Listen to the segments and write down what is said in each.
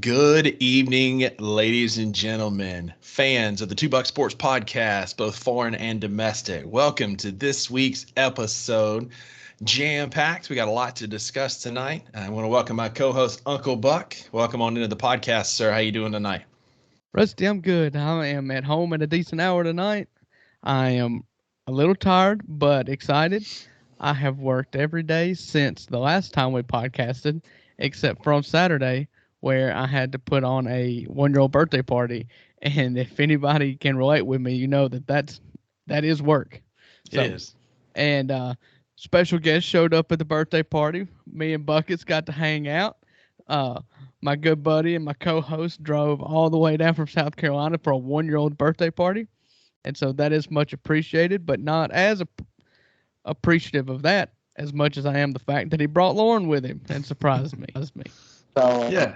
Good evening, ladies and gentlemen, fans of the Two Buck Sports Podcast, both foreign and domestic. Welcome to this week's episode, jam-packed. We got a lot to discuss tonight. I want to welcome my co-host, Uncle Buck. Welcome on into the podcast, sir. How you doing tonight? Rusty, I'm good. I am at home at a decent hour tonight. I am a little tired, but excited. I have worked every day since the last time we podcasted, except from Saturday, where I had to put on a 1-year-old birthday party. And if anybody can relate with me, you know that is work. It So, is. and special guest showed up at the birthday party. Me and Buckets got to hang out. Uh, my good buddy and my co-host drove all the way down from South Carolina for a 1-year-old birthday party, and so that is much appreciated, but not as appreciative of that as much as I am the fact that he brought Lauren with him and surprised me. So Yeah.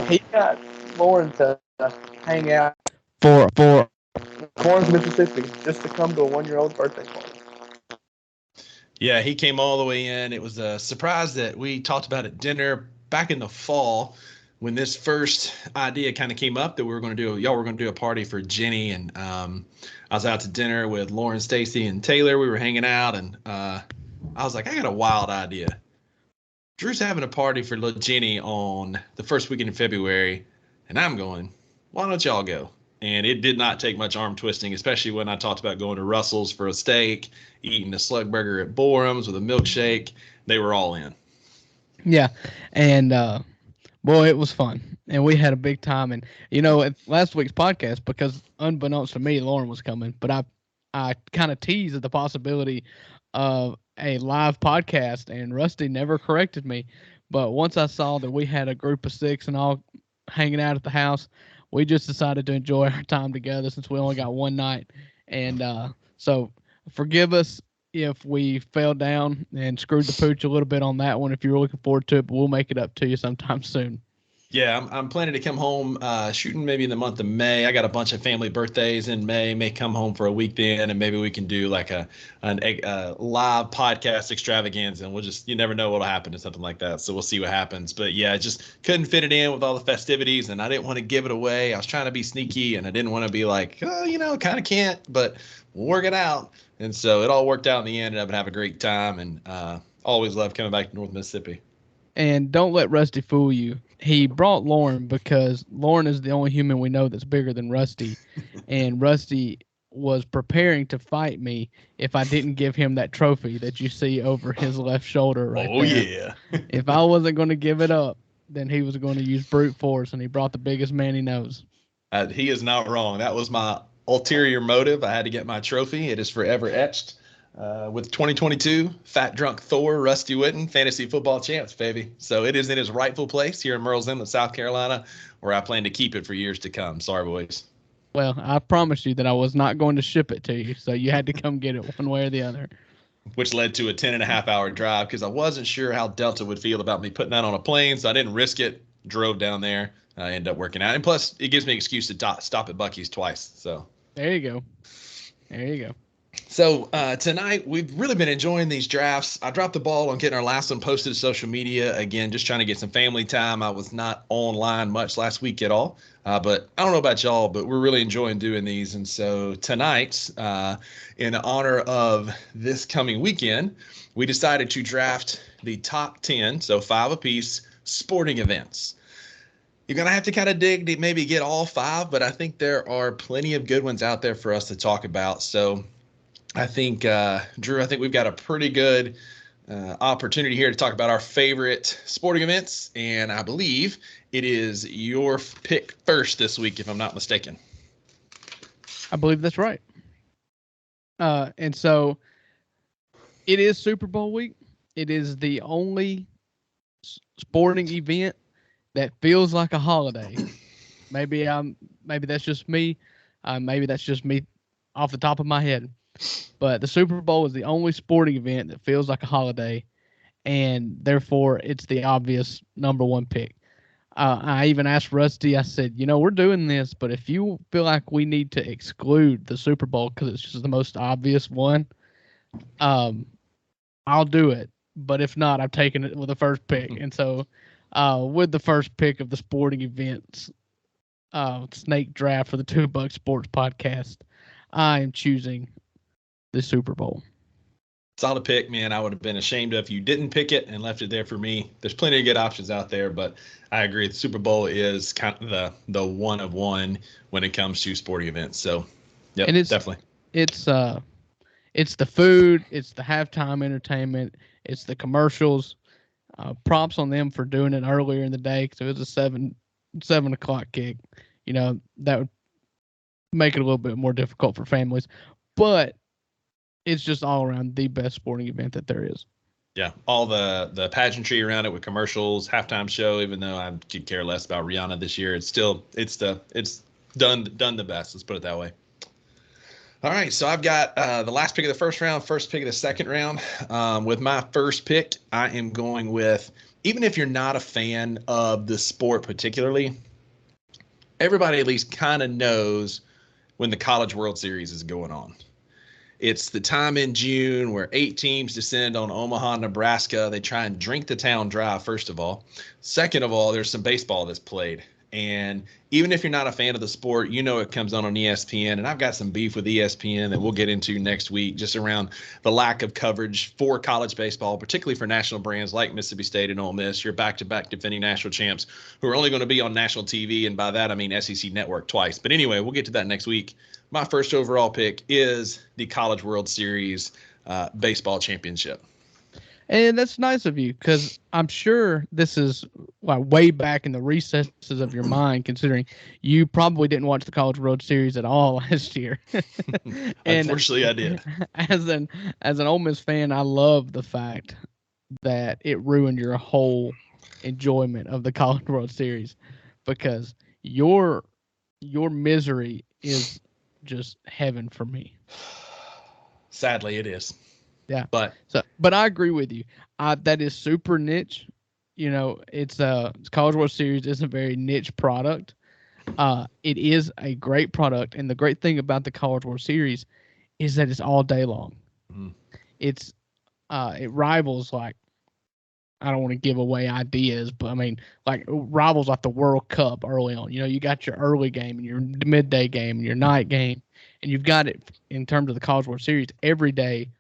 he got Lauren to hang out for Florence, Mississippi, just to come to a 1-year-old birthday party. Yeah, he came all the way in. It was a surprise that we talked about at dinner back in the fall when this first idea kind of came up that y'all were going to do a party for Jenny. And I was out to dinner with Lauren, Stacy, and Taylor. We were hanging out, and I was like, I got a wild idea. Drew's having a party for little Jenny on the first weekend in February, and I'm going, why don't y'all go? And it did not take much arm twisting, especially when I talked about going to Russell's for a steak, eating a slug burger at Borum's with a milkshake. They were all in. Yeah, and boy, it was fun, and we had a big time. And at last week's podcast, because unbeknownst to me, Lauren was coming, but I kind of teased at the possibility of a live podcast, and Rusty never corrected me. But once I saw that we had a group of 6 and all hanging out at the house, we just decided to enjoy our time together since we only got one night. And so forgive us if we fell down and screwed the pooch a little bit on that one. If you're looking forward to it, but we'll make it up to you sometime soon. Yeah, I'm planning to come home shooting maybe in the month of May. I got a bunch of family birthdays in May. May come home for a week then, and maybe we can do like a live podcast extravaganza, and you never know what'll happen to something like that. So we'll see what happens. But yeah, I just couldn't fit it in with all the festivities, and I didn't want to give it away. I was trying to be sneaky, and I didn't want to be like, kind of can't, but we'll work it out. And so it all worked out in the end, and I've been having a great time, and always love coming back to North Mississippi. And don't let Rusty fool you. He brought Lauren because Lauren is the only human we know that's bigger than Rusty. And Rusty was preparing to fight me if I didn't give him that trophy that you see over his left shoulder right there. Oh, yeah. If I wasn't going to give it up, then he was going to use brute force, and he brought the biggest man he knows. He is not wrong. That was my ulterior motive. I had to get my trophy. It is forever etched. With 2022, Fat Drunk Thor, Rusty Witten, fantasy football champs, baby. So it is in its rightful place here in Murrells Inlet, South Carolina, where I plan to keep it for years to come. Sorry, boys. Well, I promised you that I was not going to ship it to you, so you had to come get it one way or the other. Which led to a 10.5-hour drive because I wasn't sure how Delta would feel about me putting that on a plane, so I didn't risk it. Drove down there. I ended up working out. And plus, it gives me an excuse to stop at Buc-ee's twice. So there you go. There you go. So tonight, we've really been enjoying these drafts. I dropped the ball on getting our last one posted to social media. Again, just trying to get some family time. I was not online much last week at all. But I don't know about y'all, but we're really enjoying doing these. And so tonight, in honor of this coming weekend, we decided to draft the top 10, so 5 apiece, sporting events. You're going to have to kind of dig to maybe get all 5, but I think there are plenty of good ones out there for us to talk about. So I think, Drew, we've got a pretty good opportunity here to talk about our favorite sporting events. And I believe it is your pick first this week, if I'm not mistaken. I believe that's right. And so it is Super Bowl week. It is the only sporting event that feels like a holiday. Maybe that's just me. Maybe that's just me off the top of my head. But the Super Bowl is the only sporting event that feels like a holiday, and therefore it's the obvious number one pick. I even asked Rusty, I said, we're doing this, but if you feel like we need to exclude the Super Bowl because it's just the most obvious one, I'll do it. But if not, I'm taking it with the first pick. And so with the first pick of the sporting events snake draft for the $2 Sports Podcast, I am choosing the Super Bowl. Solid pick, man. I would have been ashamed if you didn't pick it and left it there for me. There's plenty of good options out there, but I agree. The Super Bowl is kind of the one of one when it comes to sporting events. So, yeah, definitely. It's the food, it's the halftime entertainment, it's the commercials. Props on them for doing it earlier in the day because it was a 7 o'clock kick. That would make it a little bit more difficult for families, but it's just all around the best sporting event that there is. Yeah, all the pageantry around it with commercials, halftime show. Even though I could care less about Rihanna this year, it's done the best. Let's put it that way. All right, so I've got the last pick of the first round, first pick of the second round. With my first pick, I am going with, even if you're not a fan of the sport particularly, everybody at least kind of knows when the College World Series is going on. It's the time in June where 8 teams descend on Omaha, Nebraska. They try and drink the town dry, first of all. Second of all, there's some baseball that's played. And even if you're not a fan of the sport, it comes on ESPN. And I've got some beef with ESPN that we'll get into next week, just around the lack of coverage for college baseball, particularly for national brands like Mississippi State and Ole Miss. Your back-to-back defending national champs who are only going to be on national TV. And by that, I mean SEC Network twice. But anyway, we'll get to that next week. My first overall pick is the College World Series baseball championship. And that's nice of you because I'm sure this is way back in the recesses of your mind, considering you probably didn't watch the College World Series at all last year. And unfortunately, I did. As an Ole Miss fan, I love the fact that it ruined your whole enjoyment of the College World Series because your misery is just heaven for me. Sadly, it is. Yeah, but I agree with you. That is super niche. It's College World Series is a very niche product. It is a great product, and the great thing about the College World Series is that it's all day long. Mm-hmm. It rivals I don't want to give away ideas, but I mean rivals like the World Cup early on. You got your early game and your midday game and your night game, and you've got it in terms of the College World Series every day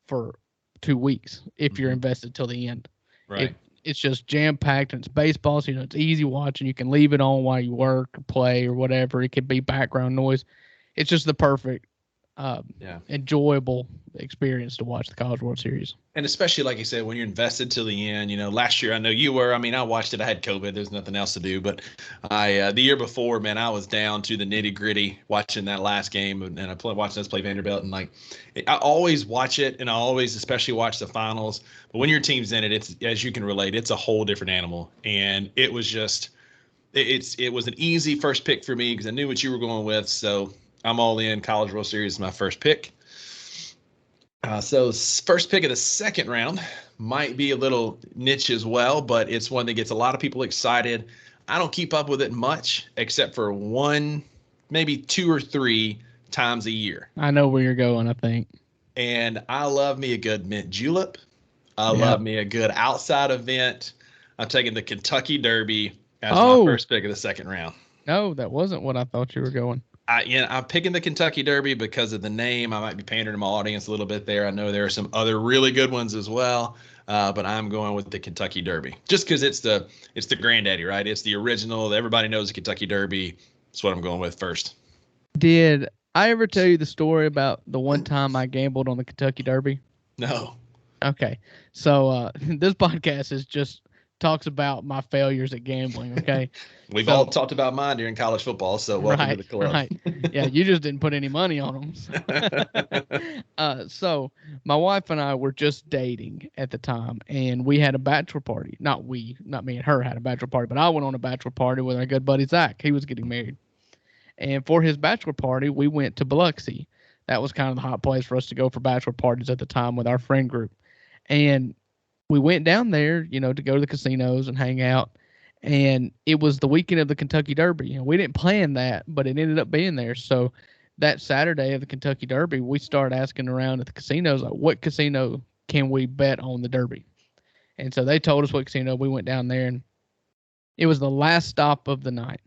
for 2 weeks if you're invested till the end. Right. It's just jam-packed, and it's baseball, so it's easy watching. You can leave it on while you work or play or whatever. It could be background noise. It's just the perfect enjoyable experience to watch the College World Series. And especially, like you said, when you're invested till the end. Last year I know you were. I mean, I watched it. I had COVID. There's nothing else to do. But the year before, man, I was down to the nitty gritty watching that last game, and I watched us play Vanderbilt. And I always watch it, and I always especially watch the finals. But when your team's in it, it's, as you can relate, it's a whole different animal. And it was just, it was an easy first pick for me because I knew what you were going with. So I'm all in. College World Series is my first pick. So first pick of the second round might be a little niche as well, but it's one that gets a lot of people excited. I don't keep up with it much except for one, maybe 2 or 3 times a year. I know where you're going, I think. And I love me a good mint julep. I love me a good outside event. I'm taking the Kentucky Derby as my first pick of the second round. No, that wasn't what I thought you were going. I'm picking the Kentucky Derby because of the name. I might be pandering to my audience a little bit there. I know there are some other really good ones as well, but I'm going with the Kentucky Derby just because it's the granddaddy, right? It's the original. Everybody knows the Kentucky Derby. That's what I'm going with first. Did I ever tell you the story about the one time I gambled on the Kentucky Derby? No. Okay, so this podcast is just talks about my failures at gambling. Okay, we've all talked about mine during college football, so welcome to the club. Right. Yeah, you just didn't put any money on them. So my wife and I were just dating at the time, and we had a bachelor party. Not me and her had a bachelor party, but I went on a bachelor party with our good buddy Zach. He was getting married, and for his bachelor party, we went to Biloxi. That was kind of the hot place for us to go for bachelor parties at the time with our friend group, and we went down there, to go to the casinos and hang out. And it was the weekend of the Kentucky Derby. We didn't plan that, but it ended up being there. So that Saturday of the Kentucky Derby, we started asking around at the casinos, like, what casino can we bet on the Derby? And so they told us what casino. We went down there, and It was the last stop of the night.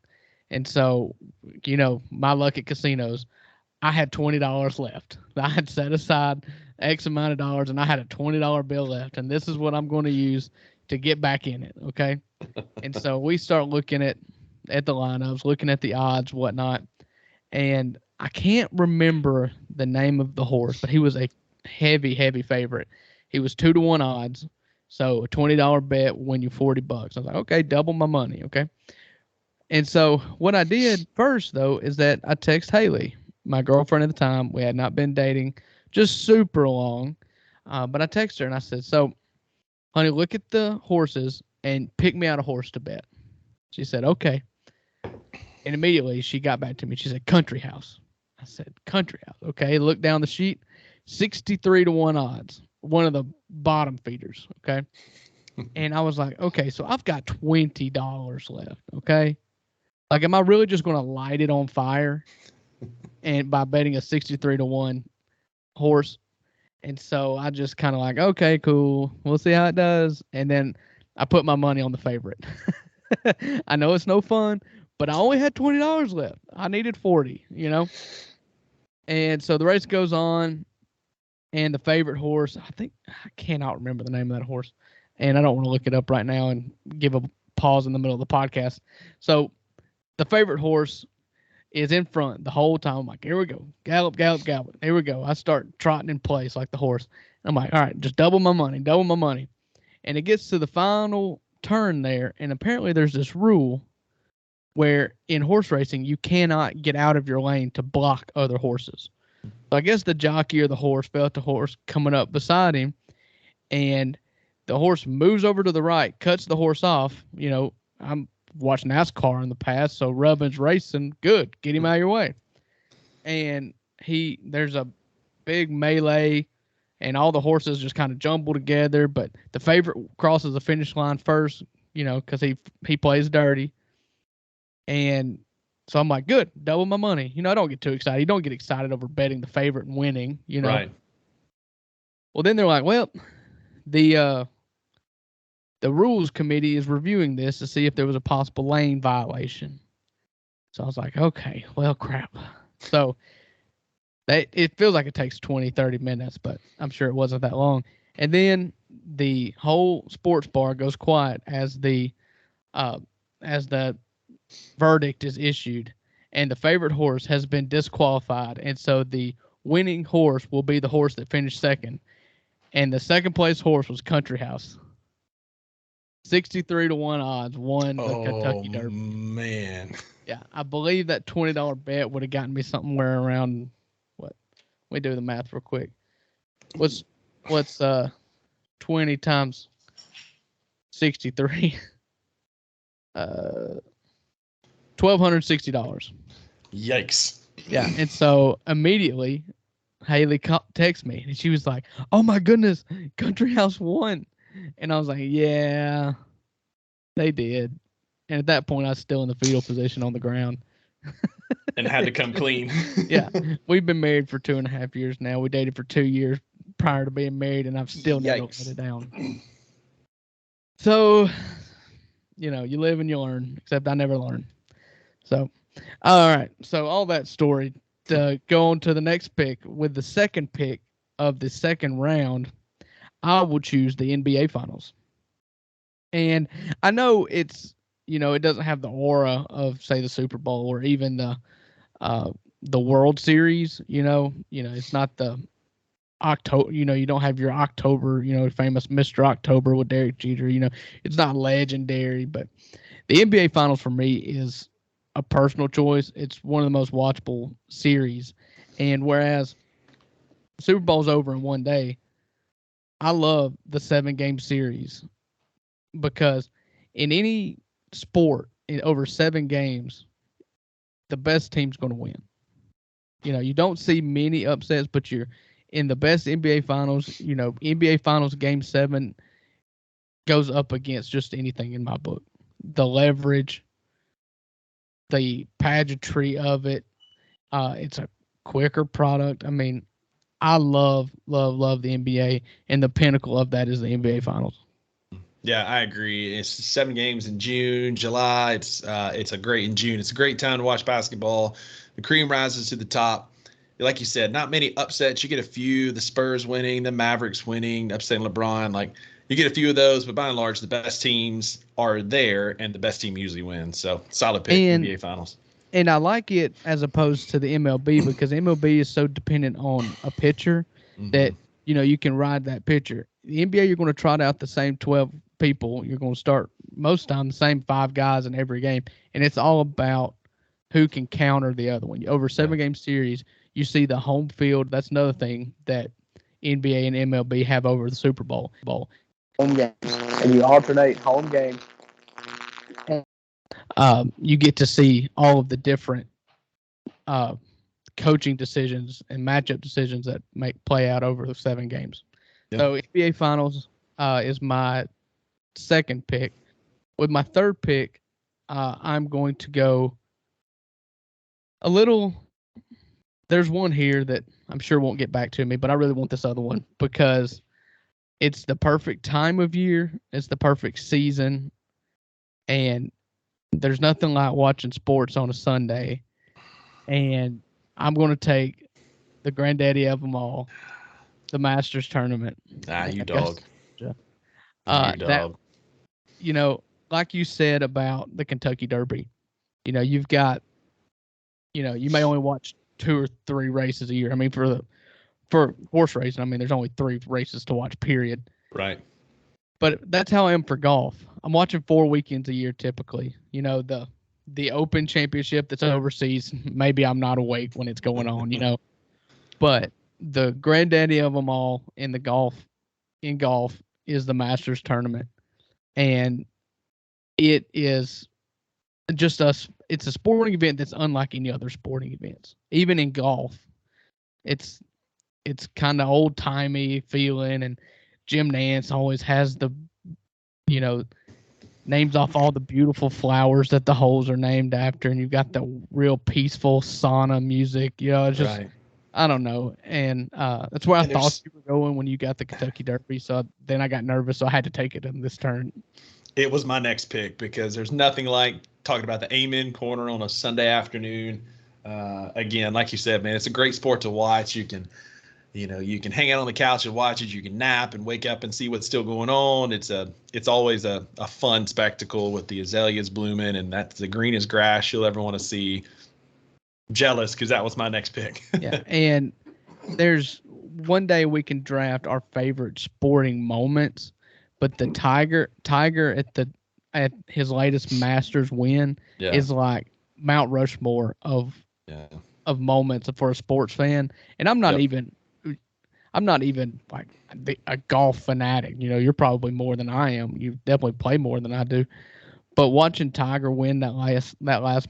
And so, my luck at casinos, I had $20 left. I had set aside X amount of dollars and I had a $20 bill left. And this is what I'm going to use to get back in it. Okay. And so we start looking at the lineups, looking at the odds, whatnot. And I can't remember the name of the horse, but he was a heavy, heavy favorite. He was 2-1 odds. So a $20 bet will win you $40. I was like, okay, double my money. Okay. And so what I did first, though, is that I text Haley, my girlfriend at the time. We had not been dating just super long. But I texted her and I said, so, honey, look at the horses and pick me out a horse to bet. She said, okay. And immediately she got back to me. She said, Country House. I said, Country House. Okay. Look down the sheet, 63-1 odds, one of the bottom feeders. Okay. And I was like, okay, so I've got $20 left. Okay. Like, am I really just going to light it on fire and by betting a 63-1 horse? And so I just kind of like, okay, cool. We'll see how it does. And then I put my money on the favorite. I know it's no fun, but I only had $20 left. I needed 40, And so the race goes on, and the favorite horse, I cannot remember the name of that horse, and I don't want to look it up right now and give a pause in the middle of the podcast. So the favorite horse is in front the whole time. I'm like, here we go. Gallop, gallop, gallop. Here we go. I start trotting in place like the horse. I'm like, all right, just double my money. And it gets to the final turn there, and apparently there's this rule where in horse racing you cannot get out of your lane to block other horses. So I guess the jockey or the horse felt the horse coming up beside him, and the horse moves over to the right, cuts the horse off. I'm watched NASCAR in the past, so Rubbin's racing. Good, get him out of your way. And there's a big melee, and all the horses just kind of jumble together. But the favorite crosses the finish line first, because he plays dirty. And so I'm like, good, double my money. I don't get too excited. You don't get excited over betting the favorite and winning. Right. Well, then they're like, well, the rules committee is reviewing this to see if there was a possible lane violation. So I was like, okay, well, crap. So it feels like it takes 20, 30 minutes, but I'm sure it wasn't that long. And then the whole sports bar goes quiet as the verdict is issued, and the favorite horse has been disqualified. And so the winning horse will be the horse that finished second. And the second place horse was Country House. 63-1 odds won the Kentucky Derby. Oh, man. Yeah, I believe that $20 bet would have gotten me somewhere around what? Let me do the math real quick. What's 20 times 63? $1,260. Yikes. Yeah, and so immediately Haley texted me, and she was like, "Oh my goodness, Country House won!" And I was like, "Yeah, they did." And at that point, I was still in the fetal position on the ground. And had to come clean. Yeah, we've been married for 2.5 years now. We dated for 2 years prior to being married, and I've still never let it down. So, you live and you learn, except I never learned. So, all right. So all that story to go on to the next pick. With the second pick of the second round, I will choose the NBA Finals. And I know it's, it doesn't have the aura of, say, the Super Bowl or even the World Series. It's not the October. You don't have your October, famous Mr. October with Derek Jeter. It's not legendary, but the NBA Finals for me is a personal choice. It's one of the most watchable series. And whereas Super Bowl's over in one day, I love the 7-game series because in any sport in over 7 games, the best team's going to win. You don't see many upsets, but you're in the best NBA Finals. NBA Finals Game 7 goes up against just anything in my book. The leverage, the pageantry of it. It's a quicker product. I mean, I love the NBA, and the pinnacle of that is the NBA Finals. Yeah, I agree. It's 7 games in June, July. It's a great in June. It's a great time to watch basketball. The cream rises to the top. Like you said, not many upsets. You get a few, the Spurs winning, the Mavericks winning, upsetting LeBron. Like you get a few of those, but by and large, the best teams are there, and the best team usually wins. So solid pick, And NBA Finals. and I like it as opposed to the MLB because MLB is so dependent on a pitcher that Mm-hmm. you can ride that pitcher. The NBA, you're going to trot out the same 12 people. You're going to start most time the same 5 guys in every game, and it's all about who can counter the other one. Over a Yeah. 7-game series, you see the home field. That's another thing that NBA and MLB have over the Super Bowl. Home games, and you alternate home games. You get to see all of the different uh, coaching decisions and matchup decisions that play out over the 7 games. Yeah. So NBA Finals is my second pick. With my third pick, I'm going to go a little. There's one here that I'm sure won't get back to me, but I really want this other one because it's the perfect time of year. It's the perfect season. And there's nothing like watching sports on a Sunday. And I'm going to take the granddaddy of them all, the Masters tournament. You dog. You dog. That, like you said about the Kentucky Derby, you've got, you may only watch 2 or 3 races a year. I mean, for horse racing, I mean, there's only 3 races to watch, period. Right. But that's how I am for golf. I'm watching 4 weekends a year typically. The Open Championship that's overseas, maybe I'm not awake when it's going on, But the granddaddy of them all in golf is the Masters tournament. And it is just it's a sporting event that's unlike any other sporting events. Even in golf, it's kind of old timey feeling, and Jim Nance always has the names off all the beautiful flowers that the holes are named after, and you've got the real peaceful sauna music. It's just Right. I don't know, and that's where I thought you were going when you got the Kentucky Derby. So then I got nervous, so I had to take it in this turn. It was my next pick because there's nothing like talking about the Amen Corner on a Sunday afternoon. Again, like you said, man, it's a great sport to watch. You can hang out on the couch and watch it. You can nap and wake up and see what's still going on. It's always a fun spectacle with the azaleas blooming, and that's the greenest grass you'll ever want to see. Jealous because that was my next pick. Yeah, and there's one day we can draft our favorite sporting moments, but the Tiger at his latest Masters win is like Mount Rushmore of moments for a sports fan. And I'm not even like a golf fanatic. You're probably more than I am. You definitely play more than I do. But watching Tiger win that last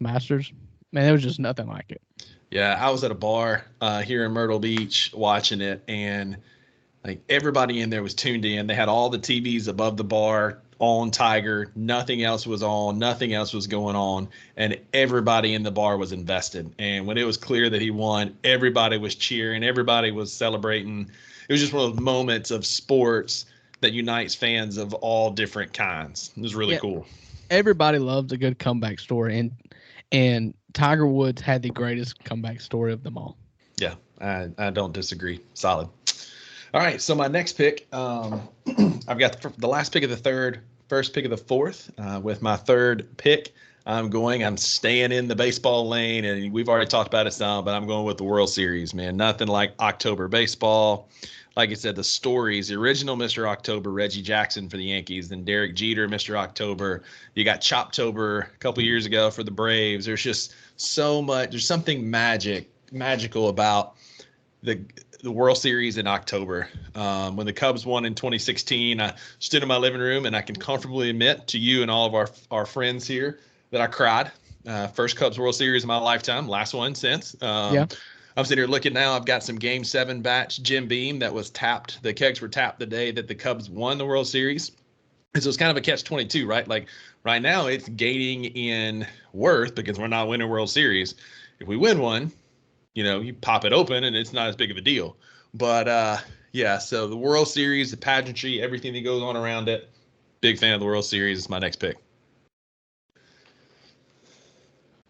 Masters, man, there was just nothing like it. Yeah, I was at a bar here in Myrtle Beach watching it, and like everybody in there was tuned in. They had all the TVs above the bar on Tiger. Nothing else was on. Nothing else was going on, and everybody in the bar was invested. And when it was clear that he won, everybody was cheering. Everybody was celebrating. It was just one of those moments of sports that unites fans of all different kinds. It was really cool. Everybody loves a good comeback story, and Tiger Woods had the greatest comeback story of them all. Yeah, I don't disagree. Solid. All right, so my next pick, I've got the last pick of the third, first pick of the fourth. With my third pick, I'm staying in the baseball lane, and we've already talked about it some, but I'm going with the World Series, man. Nothing like October baseball. Like I said, the stories, the original Mr. October, Reggie Jackson for the Yankees, then Derek Jeter, Mr. October. You got Choptober a couple years ago for the Braves. There's just so much. There's something magical about the World Series in October. When the Cubs won in 2016, I stood in my living room, and I can comfortably admit to you and all of our friends here that I cried. First Cubs World Series in my lifetime, last one since. I'm sitting here looking now. I've got some Game 7 batch Jim Beam that was tapped. The kegs were tapped the day that the Cubs won the World Series. And so it's kind of a catch-22, right? Like right now it's gaining in worth because we're not winning World Series. If we win one, you pop it open and it's not as big of a deal. But so the World Series, the pageantry, everything that goes on around it, Big fan of the World Series. It's my next pick.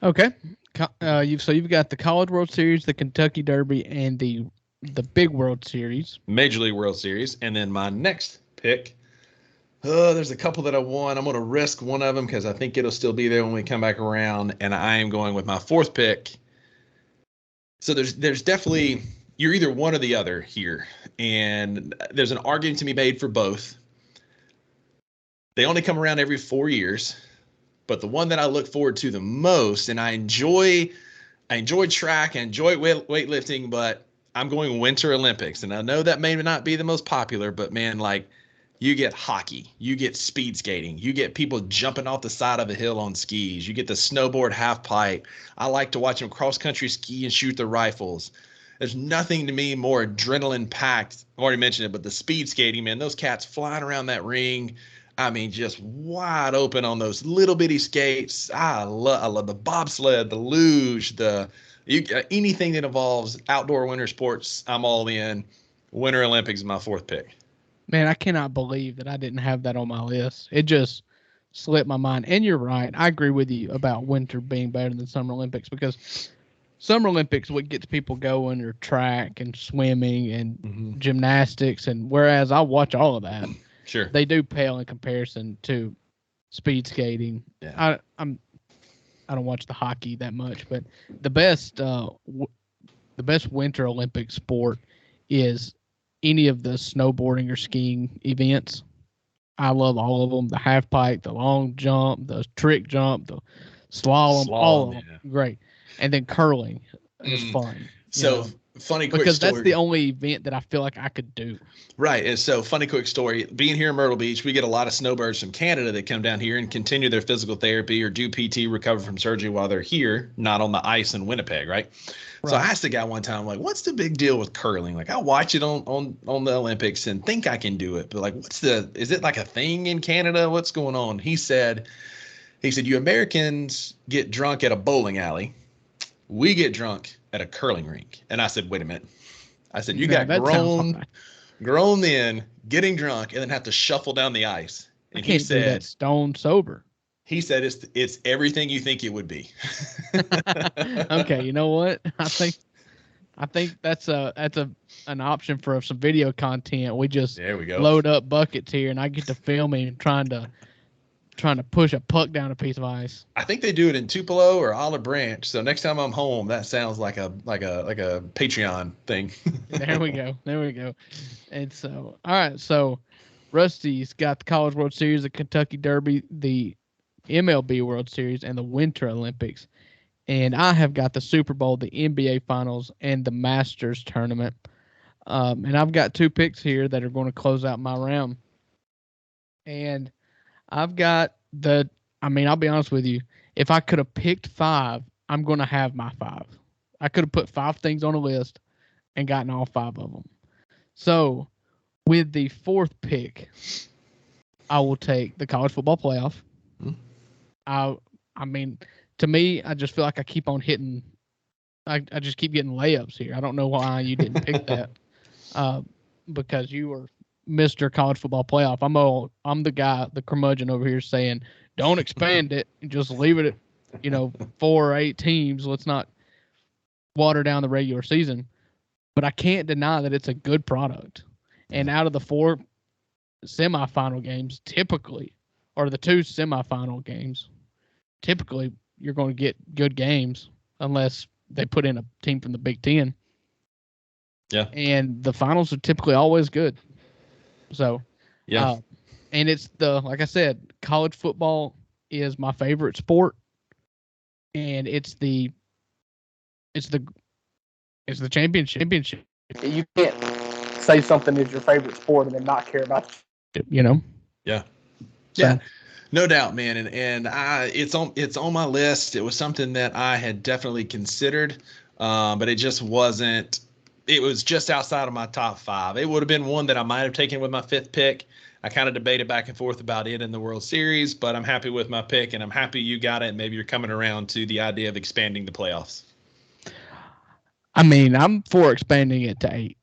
Okay. You've got the College World Series, the Kentucky Derby, and the big World Series. Major League World Series. And then my next pick, there's a couple that I won. I'm going to risk one of them because I think it'll still be there when we come back around. And I am going with my fourth pick. So there's definitely, you're either one or the other here. And there's an argument to be made for both. They only come around every 4 years. But the one that I look forward to the most, and I enjoy track, I enjoy weightlifting, but I'm going Winter Olympics. And I know that may not be the most popular, but man, like you get hockey, you get speed skating, you get people jumping off the side of a hill on skis, you get the snowboard half pipe. I like to watch them cross country ski and shoot their rifles. There's nothing to me more adrenaline packed. I've already mentioned it, but the speed skating, man, those cats flying around that ring. I mean, just wide open on those little bitty skates. I love the bobsled, the luge, anything that involves outdoor winter sports. I'm all in. Winter Olympics is my fourth pick. Man, I cannot believe that I didn't have that on my list. It just slipped my mind. And you're right. I agree with you about winter being better than Summer Olympics because Summer Olympics, what gets people going are track and swimming and gymnastics. And whereas I watch all of that. Sure. They do pale in comparison to speed skating. Yeah. I don't watch the hockey that much, but the best Winter Olympic sport is any of the snowboarding or skiing events. I love all of them. The half pipe, the long jump, the trick jump, the slalom all of them. Yeah. Great. And then curling is fun. So funny quick because story. That's the only event that I feel like I could do. Right. And so funny quick story. Being here in Myrtle Beach, we get a lot of snowbirds from Canada that come down here and continue their physical therapy or do PT, recover from surgery while they're here, not on the ice in Winnipeg, right? So I asked the guy one time, like, what's the big deal with curling? Like, I watch it on the Olympics and think I can do it. But like, is it like a thing in Canada? What's going on? He said, you Americans get drunk at a bowling alley. We get drunk at a curling rink. And I said, wait a minute. I said, you got grown men getting drunk and then have to shuffle down the ice. And he said, do that stone sober. He said, it's everything you think it would be. Okay. You know what? I think that's an option for some video content. We just load up buckets here and I get to film him trying to push a puck down a piece of ice. I think they do it in Tupelo or Olive Branch. So next time I'm home, that sounds like a Patreon thing. There we go. And so, all right. So Rusty's got the College World Series, the Kentucky Derby, the MLB World Series, and the Winter Olympics. And I have got the Super Bowl, the NBA Finals, and the Masters Tournament. And I've got two picks here that are going to close out my round. And I've got I'll be honest with you. If I could have picked 5, I'm going to have my 5. I could have put 5 things on a list and gotten all 5 of them. So with the 4th pick, I will take the college football playoff. To me, I just feel like I keep on hitting. I just keep getting layups here. I don't know why you didn't pick that. Because you were Mr. College Football Playoff. I'm the guy, the curmudgeon over here saying, don't expand it. Just leave it at, 4 or 8 teams. Let's not water down the regular season. But I can't deny that it's a good product. And out of the 4 semifinal games, typically, or the 2 semifinal games, typically you're going to get good games unless they put in a team from the Big Ten. Yeah. And the finals are typically always good. So, yeah. And it's like I said, college football is my favorite sport. And it's the championship. You can't say something is your favorite sport and then not care about it. Yeah. So, yeah. No doubt, man. And it's on my list. It was something that I had definitely considered, but it just wasn't. It was just outside of my top 5. It would have been one that I might have taken with my 5th pick. I kind of debated back and forth about it in the World Series, but I'm happy with my pick, and I'm happy you got it. Maybe you're coming around to the idea of expanding the playoffs. I'm for expanding it to 8,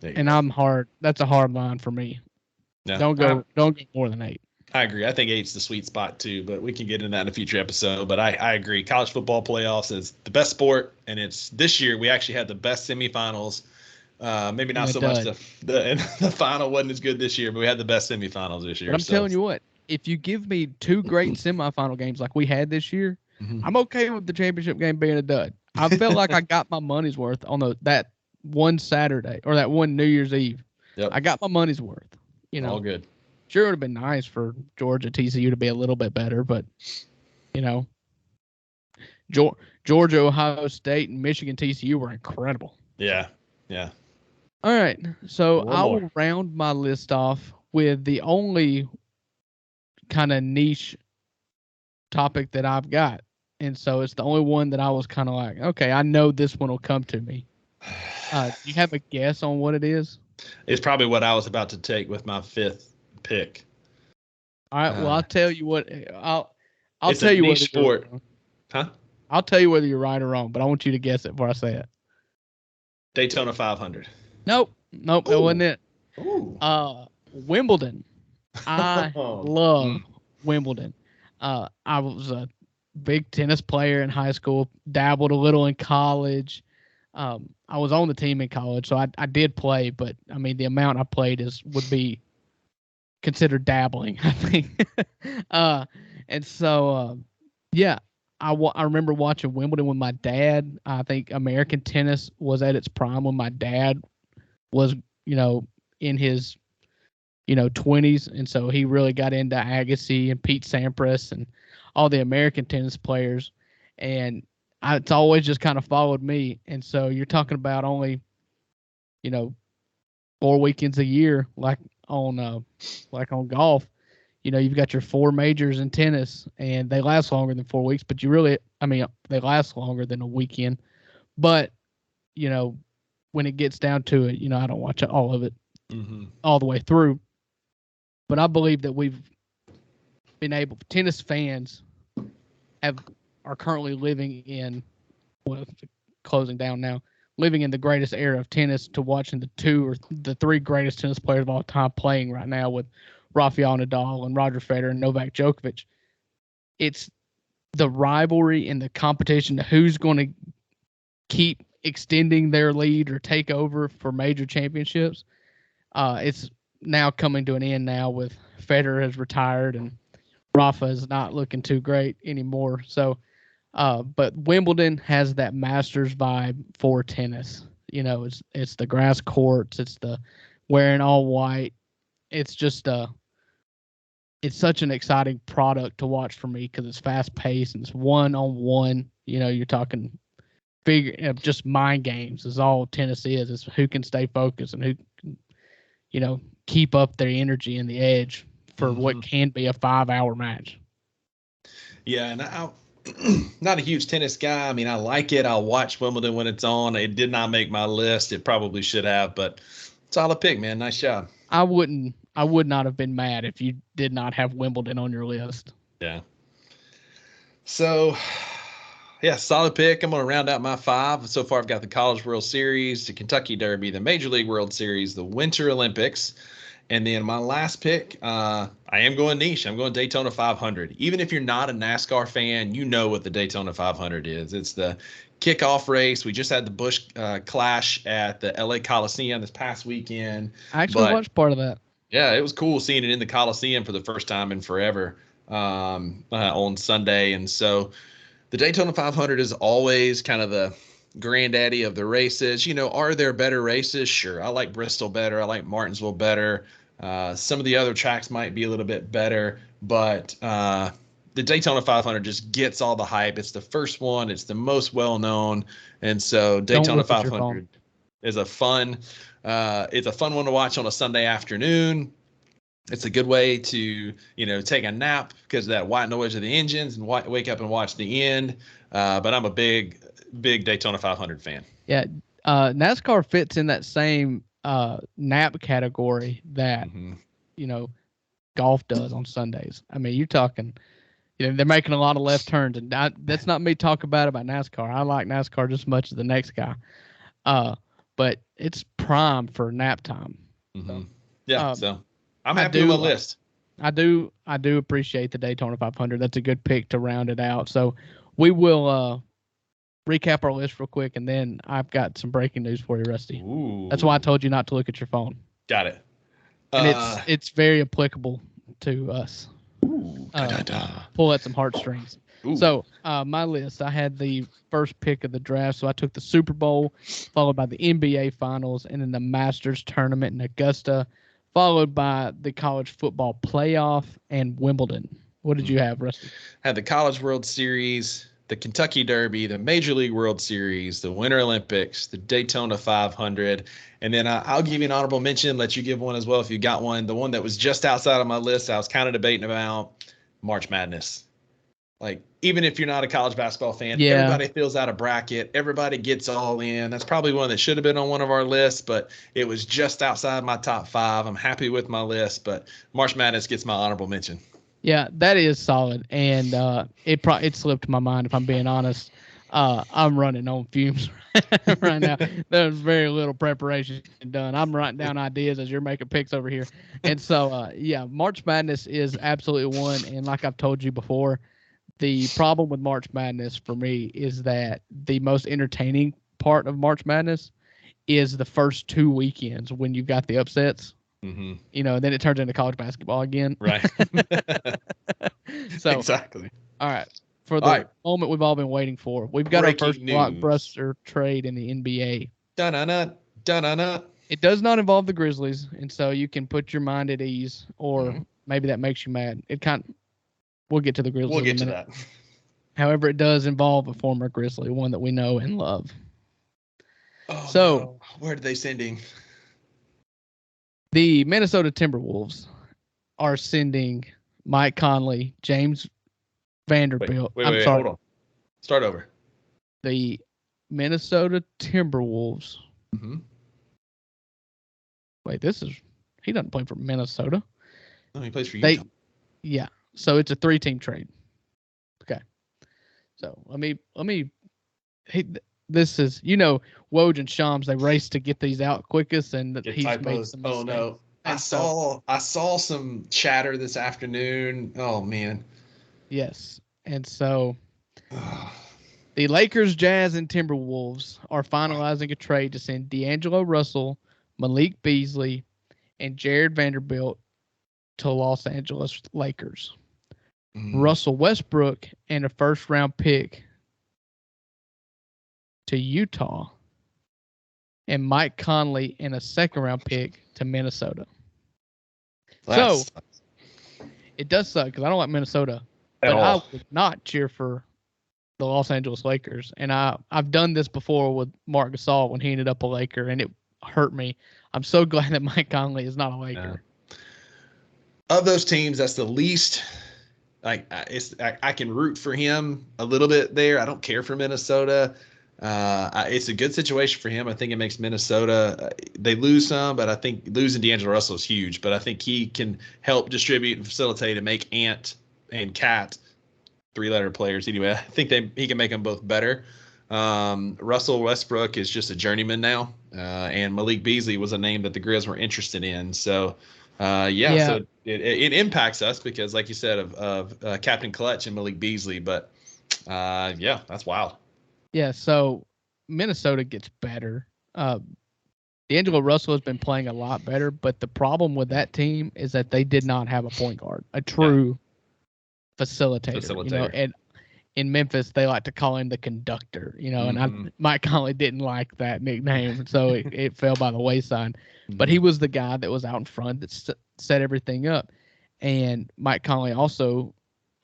and I'm hard. That's a hard line for me. No. Don't go more than 8. I agree. I think 8's the sweet spot too, but we can get into that in a future episode. But I agree. College football playoffs is the best sport, and it's this year we actually had the best semifinals. Maybe not so much the final wasn't as good this year, but we had the best semifinals this year. But I'm telling you what, if you give me 2 great semifinal games like we had this year, I'm okay with the championship game being a dud. I felt like I got my money's worth on that one Saturday or that one New Year's Eve. Yep. I got my money's worth. All good. Sure, it would have been nice for Georgia TCU to be a little bit better, but Georgia, Ohio State, and Michigan TCU were incredible. Yeah. All right, so I will round my list off with the only kind of niche topic that I've got, and so it's the only one that I was kind of like, okay, I know this one will come to me. Do you have a guess on what it is? It's probably what I was about to take with my 5th pick. All right. Well, I'll tell you what. I'll tell you what sport. Huh? I'll tell you whether you're right or wrong, but I want you to guess it before I say it. Daytona 500. Nope. That wasn't it. Ooh. Wimbledon. I love Wimbledon. I was a big tennis player in high school. Dabbled a little in college. I was on the team in college, so I did play, but I mean the amount I played would be considered dabbling, I think. And so I remember watching Wimbledon with my dad. I think American tennis was at its prime when my dad was, in his, 20s, and so he really got into Agassi and Pete Sampras and all the American tennis players, and it's always just kind of followed me. And so you're talking about only, 4 weekends a year, like on golf. You've got your 4 majors in tennis, and they last longer than 4 weeks, but they last longer than a weekend. But, when it gets down to it, I don't watch all of it all the way through. But I believe that we've been able, tennis fans are currently living in, closing down now, living in the greatest era of tennis to watching the 2 or the 3 greatest tennis players of all time playing right now with Rafael Nadal and Roger Federer and Novak Djokovic. It's the rivalry and the competition to who's going to keep extending their lead or take over for major championships. It's now coming to an end now with Federer has retired and Rafa is not looking too great anymore. So, but Wimbledon has that Masters vibe for tennis. It's the grass courts, it's the wearing all white. It's just it's such an exciting product to watch for me because it's fast paced and it's 1-on-1. You're talking just mind games is all tennis is. It's who can stay focused and who can, keep up their energy and the edge for what can be a 5-hour match. Yeah, and I'm not a huge tennis guy. I mean, I like it. I'll watch Wimbledon when it's on. It did not make my list. It probably should have, but solid pick, man. Nice job. I would not have been mad if you did not have Wimbledon on your list. Yeah. So, solid pick. I'm going to round out my 5. So far, I've got the College World Series, the Kentucky Derby, the Major League World Series, the Winter Olympics. And then my last pick, I am going niche. I'm going Daytona 500. Even if you're not a NASCAR fan, you know what the Daytona 500 is. It's the kickoff race. We just had the Busch Clash at the LA Coliseum this past weekend. I actually watched part of that. Yeah, it was cool seeing it in the Coliseum for the first time in forever on Sunday. And so the Daytona 500 is always kind of the granddaddy of the races. Are there better races? Sure. I like Bristol better. I like Martinsville better. Some of the other tracks might be a little bit better, but the Daytona 500 just gets all the hype. It's the first one. It's the most well-known. And so Daytona 500 is a fun one to watch on a Sunday afternoon. It's a good way to, take a nap because of that white noise of the engines and wake up and watch the end. But I'm a big Daytona 500 fan. Yeah. NASCAR fits in that same nap category that, golf does on Sundays. I mean, you're talking, they're making a lot of left turns, and that's not me talking bad about NASCAR. I like NASCAR just as much as the next guy. But it's prime for nap time. So I'm happy with my list. I do appreciate the Daytona 500. That's a good pick to round it out. So we will recap our list real quick, and then I've got some breaking news for you, Rusty. Ooh. That's why I told you not to look at your phone. Got it. And it's very applicable to us. Ooh, pull at some heartstrings. Ooh. So my list, I had the first pick of the draft. So I took the Super Bowl, followed by the NBA Finals, and then the Masters tournament in Augusta, followed by the college football playoff and Wimbledon. What did you have, Rusty? Had the College World Series, the Kentucky Derby, the Major League World Series, the Winter Olympics, the Daytona 500, and then I'll give you an honorable mention, let you give one as well if you got one. The one that was just outside of my list, I was kind of debating about March Madness. Like, even if you're not a college basketball fan, everybody fills out a bracket. Everybody gets all in. That's probably one that should have been on one of our lists, but it was just outside my top 5. I'm happy with my list, but March Madness gets my honorable mention. Yeah, that is solid, and it slipped my mind, if I'm being honest. I'm running on fumes right now. There's very little preparation done. I'm writing down ideas as you're making picks over here. And so, March Madness is absolutely one, and like I've told you before, the problem with March Madness for me is that the most entertaining part of March Madness is the first 2 weekends when you've got the upsets. Mm-hmm. Then it turns into college basketball again. Right. So exactly. All right. For the moment we've all been waiting for, we've got Breaking our first news. blockbuster trade in the NBA. Da-na-na, da-na-na. It does not involve the Grizzlies, and so you can put your mind at ease, or maybe that makes you mad. We'll get to the Grizzlies. We'll get to that. However, it does involve a former Grizzly, one that we know and love. Oh, so, no. Where are they sending? The Minnesota Timberwolves are sending Mike Conley, James Vanderbilt. Wait, sorry. hold on. Start over. The Minnesota Timberwolves. Mm-hmm. Wait, he doesn't play for Minnesota. No, he plays for Utah. Yeah. So it's a 3-team trade. Okay. So this is, Woj and Shams, they race to get these out quickest, and he's made some mistakes. Oh no. I saw some chatter this afternoon. Oh man. Yes. And so the Lakers, Jazz, and Timberwolves are finalizing a trade to send D'Angelo Russell, Malik Beasley, and Jared Vanderbilt to Los Angeles Lakers. Russell Westbrook and a first-round pick to Utah, and Mike Conley and a second-round pick to Minnesota. So it does suck because I don't like Minnesota, but I would not cheer for the Los Angeles Lakers. And I've done this before with Marc Gasol when he ended up a Laker, and it hurt me. I'm so glad that Mike Conley is not a Laker. Of those teams, that's the least. Like, I can root for him a little bit there. I don't care for Minnesota. It's a good situation for him. I think it makes Minnesota. They lose some, but I think losing D'Angelo Russell is huge. But I think he can help distribute and facilitate and make Ant and Cat 3-letter players. Anyway, I think he can make them both better. Russell Westbrook is just a journeyman now, and Malik Beasley was a name that the Grizz were interested in. So. So it impacts us because, like you said, of Captain Clutch and Malik Beasley. But that's wild. Yeah, so Minnesota gets better. D'Angelo Russell has been playing a lot better, but the problem with that team is that they did not have a point guard, a true facilitator. And in Memphis, they like to call him the conductor, and Mike Conley didn't like that nickname, so it fell by the wayside. But he was the guy that was out in front that set everything up. And Mike Conley also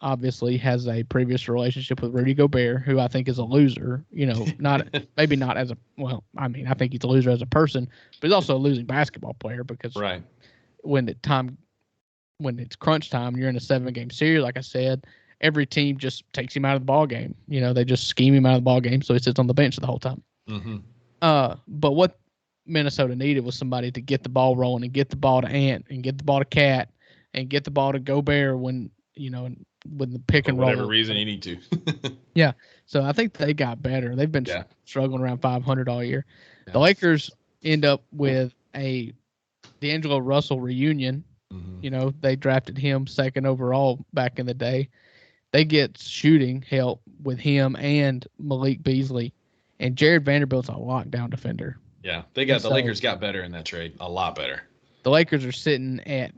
obviously has a previous relationship with Rudy Gobert, who I think is a loser, maybe not as I think he's a loser as a person, but he's also a losing basketball player because when it's crunch time, you're in a 7-game series, like I said, every team just takes him out of the ball game. They just scheme him out of the ball game, so he sits on the bench the whole time. But what Minnesota needed was somebody to get the ball rolling and get the ball to Ant and get the ball to Cat and get the ball to Gobert when the pick and roll. For whatever reason you need to. Yeah. So I think they got better. They've been struggling around 500 all year. Yeah. The Lakers end up with a D'Angelo Russell reunion Mhm. You know, they drafted him second overall back in the day. They get shooting help with him and Malik Beasley, and Jared Vanderbilt's a lockdown defender. Yeah, And the so Lakers got better in that trade, a lot better. the Lakers are sitting at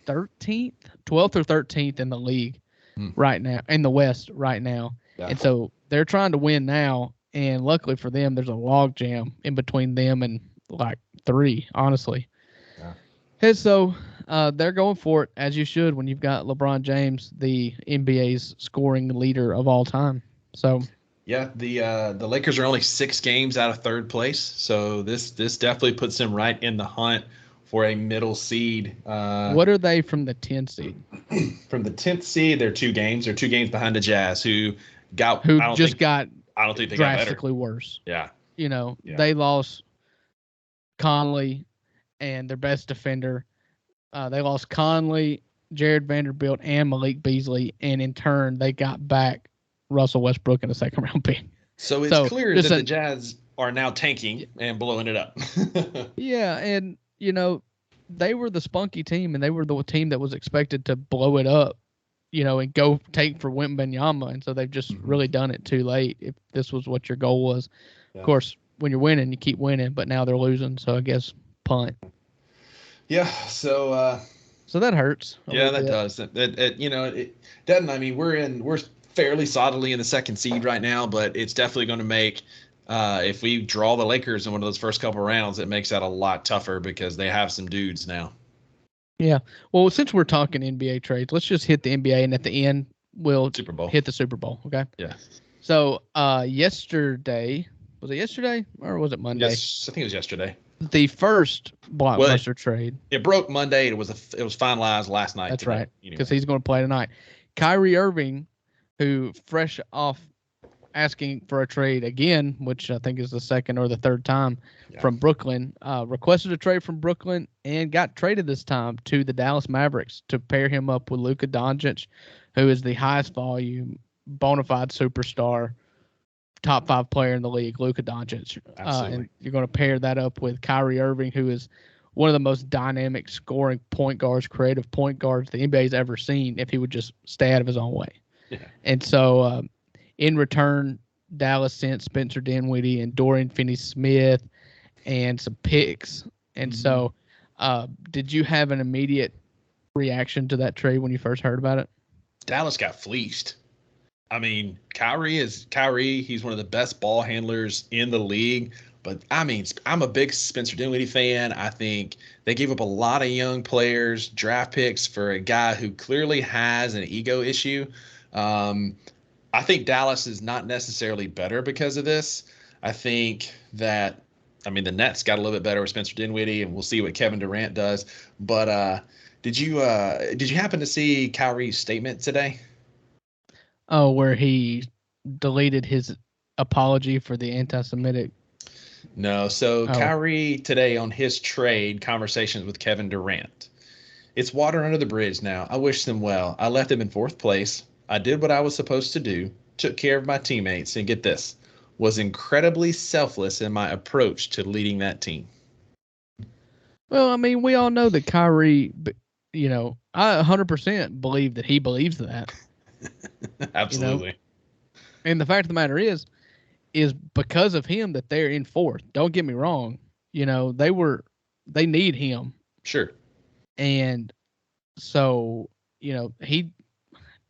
13th, 12th or 13th in the league right now, in the West right now. Yeah. And so they're trying to win now. And luckily for them, there's a log jam in between them and like 3, honestly. Yeah. And so they're going for it, as you should, when you've got LeBron James, the NBA's scoring leader of all time. So yeah, the Lakers are only 6 games out of third place, so this definitely puts them right in the hunt for a middle seed. What are they from the 10 seed? From the 10th seed, they're 2 games. They're 2 games behind the Jazz, who got I don't think they got drastically worse. Yeah. You know, they lost Conley and their best defender. They lost Conley, Jared Vanderbilt, and Malik Beasley, and in turn, they got back Russell Westbrook in a second round pick. So it's clear that the Jazz are now tanking and blowing it up. Yeah, and you know, they were the spunky team, and they were the team that was expected to blow it up, you know, and go take for Wembanyama, and so they've just really done it too late. If this was what your goal was, of course, when you're winning, you keep winning, but now they're losing, so I guess punt. Yeah, so that hurts. Yeah, that does. It doesn't. I mean, we're fairly solidly in the second seed right now, but it's definitely going to make if we draw the Lakers in one of those first couple rounds, it makes that a lot tougher because they have some dudes now. Yeah. Well, since we're talking NBA trades, let's just hit the NBA, and at the end we'll Super Bowl. Hit the Super Bowl. Okay. Yeah. So yesterday, was it yesterday or was it Monday? Yes, I think it was yesterday. The first blockbuster trade. It broke Monday. It was finalized last night. That's right, because he's going to play tonight. Kyrie Irving, who fresh off asking for a trade again, which I think is the second or the third time from Brooklyn, requested a trade from Brooklyn and got traded this time to the Dallas Mavericks to pair him up with Luka Doncic, who is the highest volume, bona fide superstar, top 5 player in the league, Luka Doncic. And you're going to pair that up with Kyrie Irving, who is one of the most dynamic scoring point guards, creative point guards the NBA's ever seen if he would just stay out of his own way. Yeah. And so in return, Dallas sent Spencer Dinwiddie and Dorian Finney-Smith and some picks. And so did you have an immediate reaction to that trade when you first heard about it? Dallas got fleeced. I mean, Kyrie. He's one of the best ball handlers in the league. But, I mean, I'm a big Spencer Dinwiddie fan. I think they gave up a lot of young players, draft picks for a guy who clearly has an ego issue. I think Dallas is not necessarily better because of this. I think that, I mean, the Nets got a little bit better with Spencer Dinwiddie, and we'll see what Kevin Durant does. But did you happen to see Kyrie's statement today? Oh, where he deleted his apology for the anti-Semitic. No. So Kyrie today on his trade conversations with Kevin Durant. It's water under the bridge now. I wish them well. I left them in 4th place. I did what I was supposed to do, took care of my teammates, and get this, was incredibly selfless in my approach to leading that team. Well, I mean, we all know that Kyrie, you know, I 100% believe that he believes that. Absolutely. You know? And the fact of the matter is because of him that they're in 4th. Don't get me wrong. You know, they need him. Sure. And so, you know, he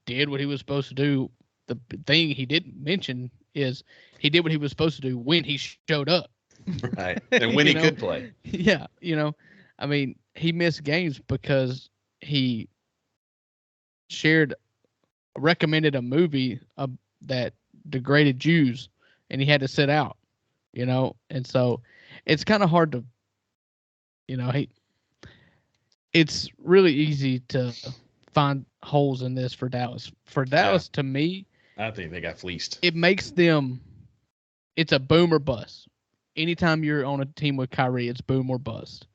did what he was supposed to do. The thing he didn't mention is he did what he was supposed to do when he showed up. Right. And when he could play. Yeah. You know, I mean, he missed games because he recommended a movie that degraded Jews, and he had to sit out, you know? And so it's kind of hard to, you know, it's really easy to find holes in this for Dallas. For Dallas, to me, I think they got fleeced. It makes them, it's a boom or bust. Anytime you're on a team with Kyrie, it's boom or bust.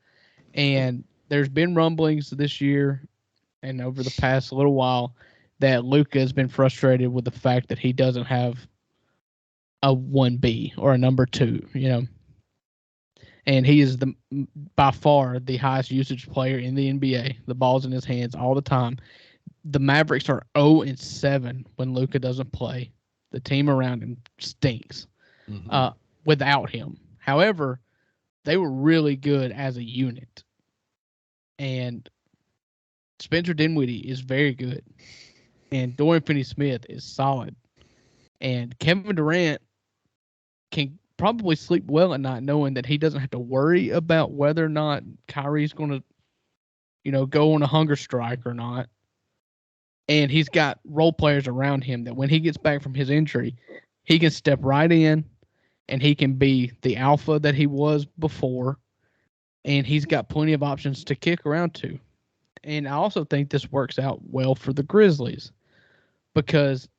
And there's been rumblings this year and over the past little while that Luka has been frustrated with the fact that he doesn't have a 1B or a number 2, you know. and he is by far the highest usage player in the NBA. The ball's in his hands all the time. The Mavericks are 0-7 when Luka doesn't play. The team around him stinks without him. However, they were really good as a unit. And Spencer Dinwiddie is very good. And Dorian Finney-Smith is solid. And Kevin Durant can probably sleep well at night knowing that he doesn't have to worry about whether or not Kyrie's going to, go on a hunger strike or not. And he's got role players around him that when he gets back from his injury, he can step right in and he can be the alpha that he was before. And he's got plenty of options to kick around to. And I also think this works out well for the Grizzlies because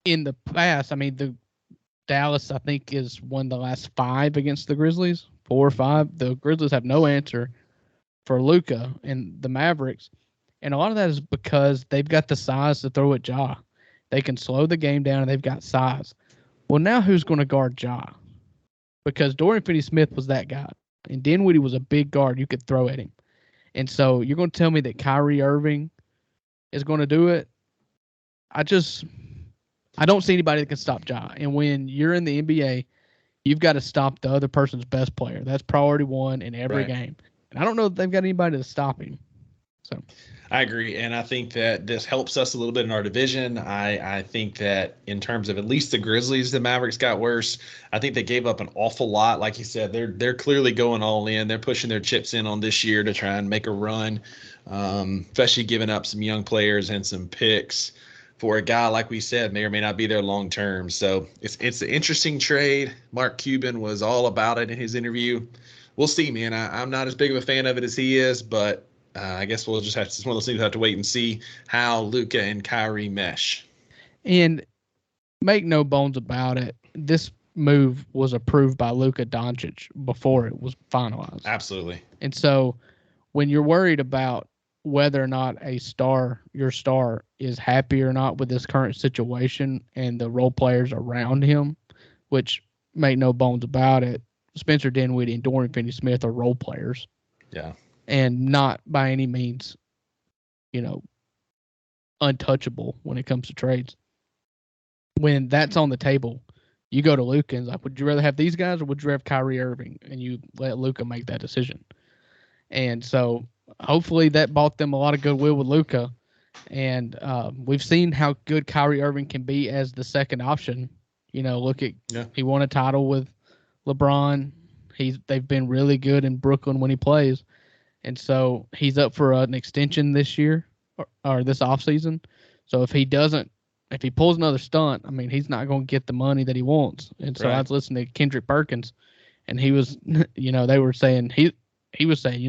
in the past, the Dallas, I think, is won the last 5 against the Grizzlies, 4 or 5. The Grizzlies have no answer for Luka and the Mavericks. And a lot of that is because they've got the size to throw at Ja. They can slow the game down and they've got size. Well, now who's going to guard Ja? Because Dorian Finney-Smith was that guy. And Dinwiddie was a big guard you could throw at him. And so you're going to tell me that Kyrie Irving is going to do it? I don't see anybody that can stop Ja. And when you're in the NBA, you've got to stop the other person's best player. That's priority one in every game. And I don't know if they've got anybody to stop him. So I agree, and I think that this helps us a little bit in our division. I think that in terms of at least the Grizzlies, the Mavericks got worse. I think they gave up an awful lot. Like you said, they're clearly going all in. They're pushing their chips in on this year to try and make a run, especially giving up some young players and some picks for a guy, like we said, may or may not be there long term. So it's an interesting trade. Mark Cuban was all about it in his interview. We'll see, man. I'm not as big of a fan of it as he is, but I guess we'll just it's one of those things we have to wait and see how Luka and Kyrie mesh. And make no bones about it, this move was approved by Luka Doncic before it was finalized. Absolutely. And so when you're worried about whether or not your star is happy or not with this current situation and the role players around him, which make no bones about it, Spencer Dinwiddie and Dorian Finney-Smith are role players. Yeah. And not by any means, untouchable when it comes to trades. When that's on the table, you go to Luka and like, would you rather have these guys or would you rather have Kyrie Irving? And you let Luka make that decision. And so hopefully that bought them a lot of goodwill with Luka. And we've seen how good Kyrie Irving can be as the second option. He won a title with LeBron. They've been really good in Brooklyn when he plays. And so he's up for an extension this year or this offseason. So if he pulls another stunt, he's not going to get the money that he wants. And so I was listening to Kendrick Perkins, and he was, they were saying, he was saying,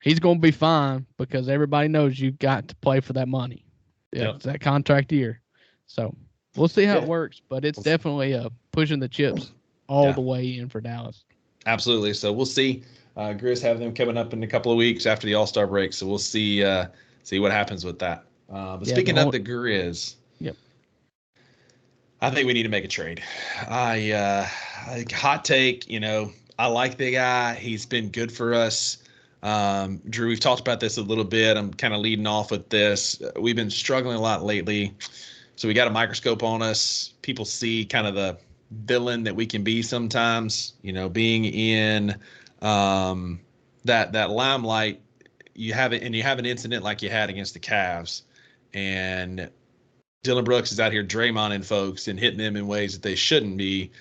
he's going to be fine because everybody knows you got to play for that money. Yeah, it's that contract year. So we'll see how it works, but it's definitely pushing the chips all the way in for Dallas. Absolutely. So we'll see. Grizz have them coming up in a couple of weeks after the All-Star break, so we'll see what happens with that. But speaking of the Grizz, I think we need to make a trade. Hot take, I like the guy. He's been good for us. Drew, we've talked about this a little bit. I'm kind of leading off with this. We've been struggling a lot lately, so we got a microscope on us. People see kind of the villain that we can be sometimes, being in that limelight. You have an incident like you had against the Cavs, and Dillon Brooks is out here Draymoning folks and hitting them in ways that they shouldn't be,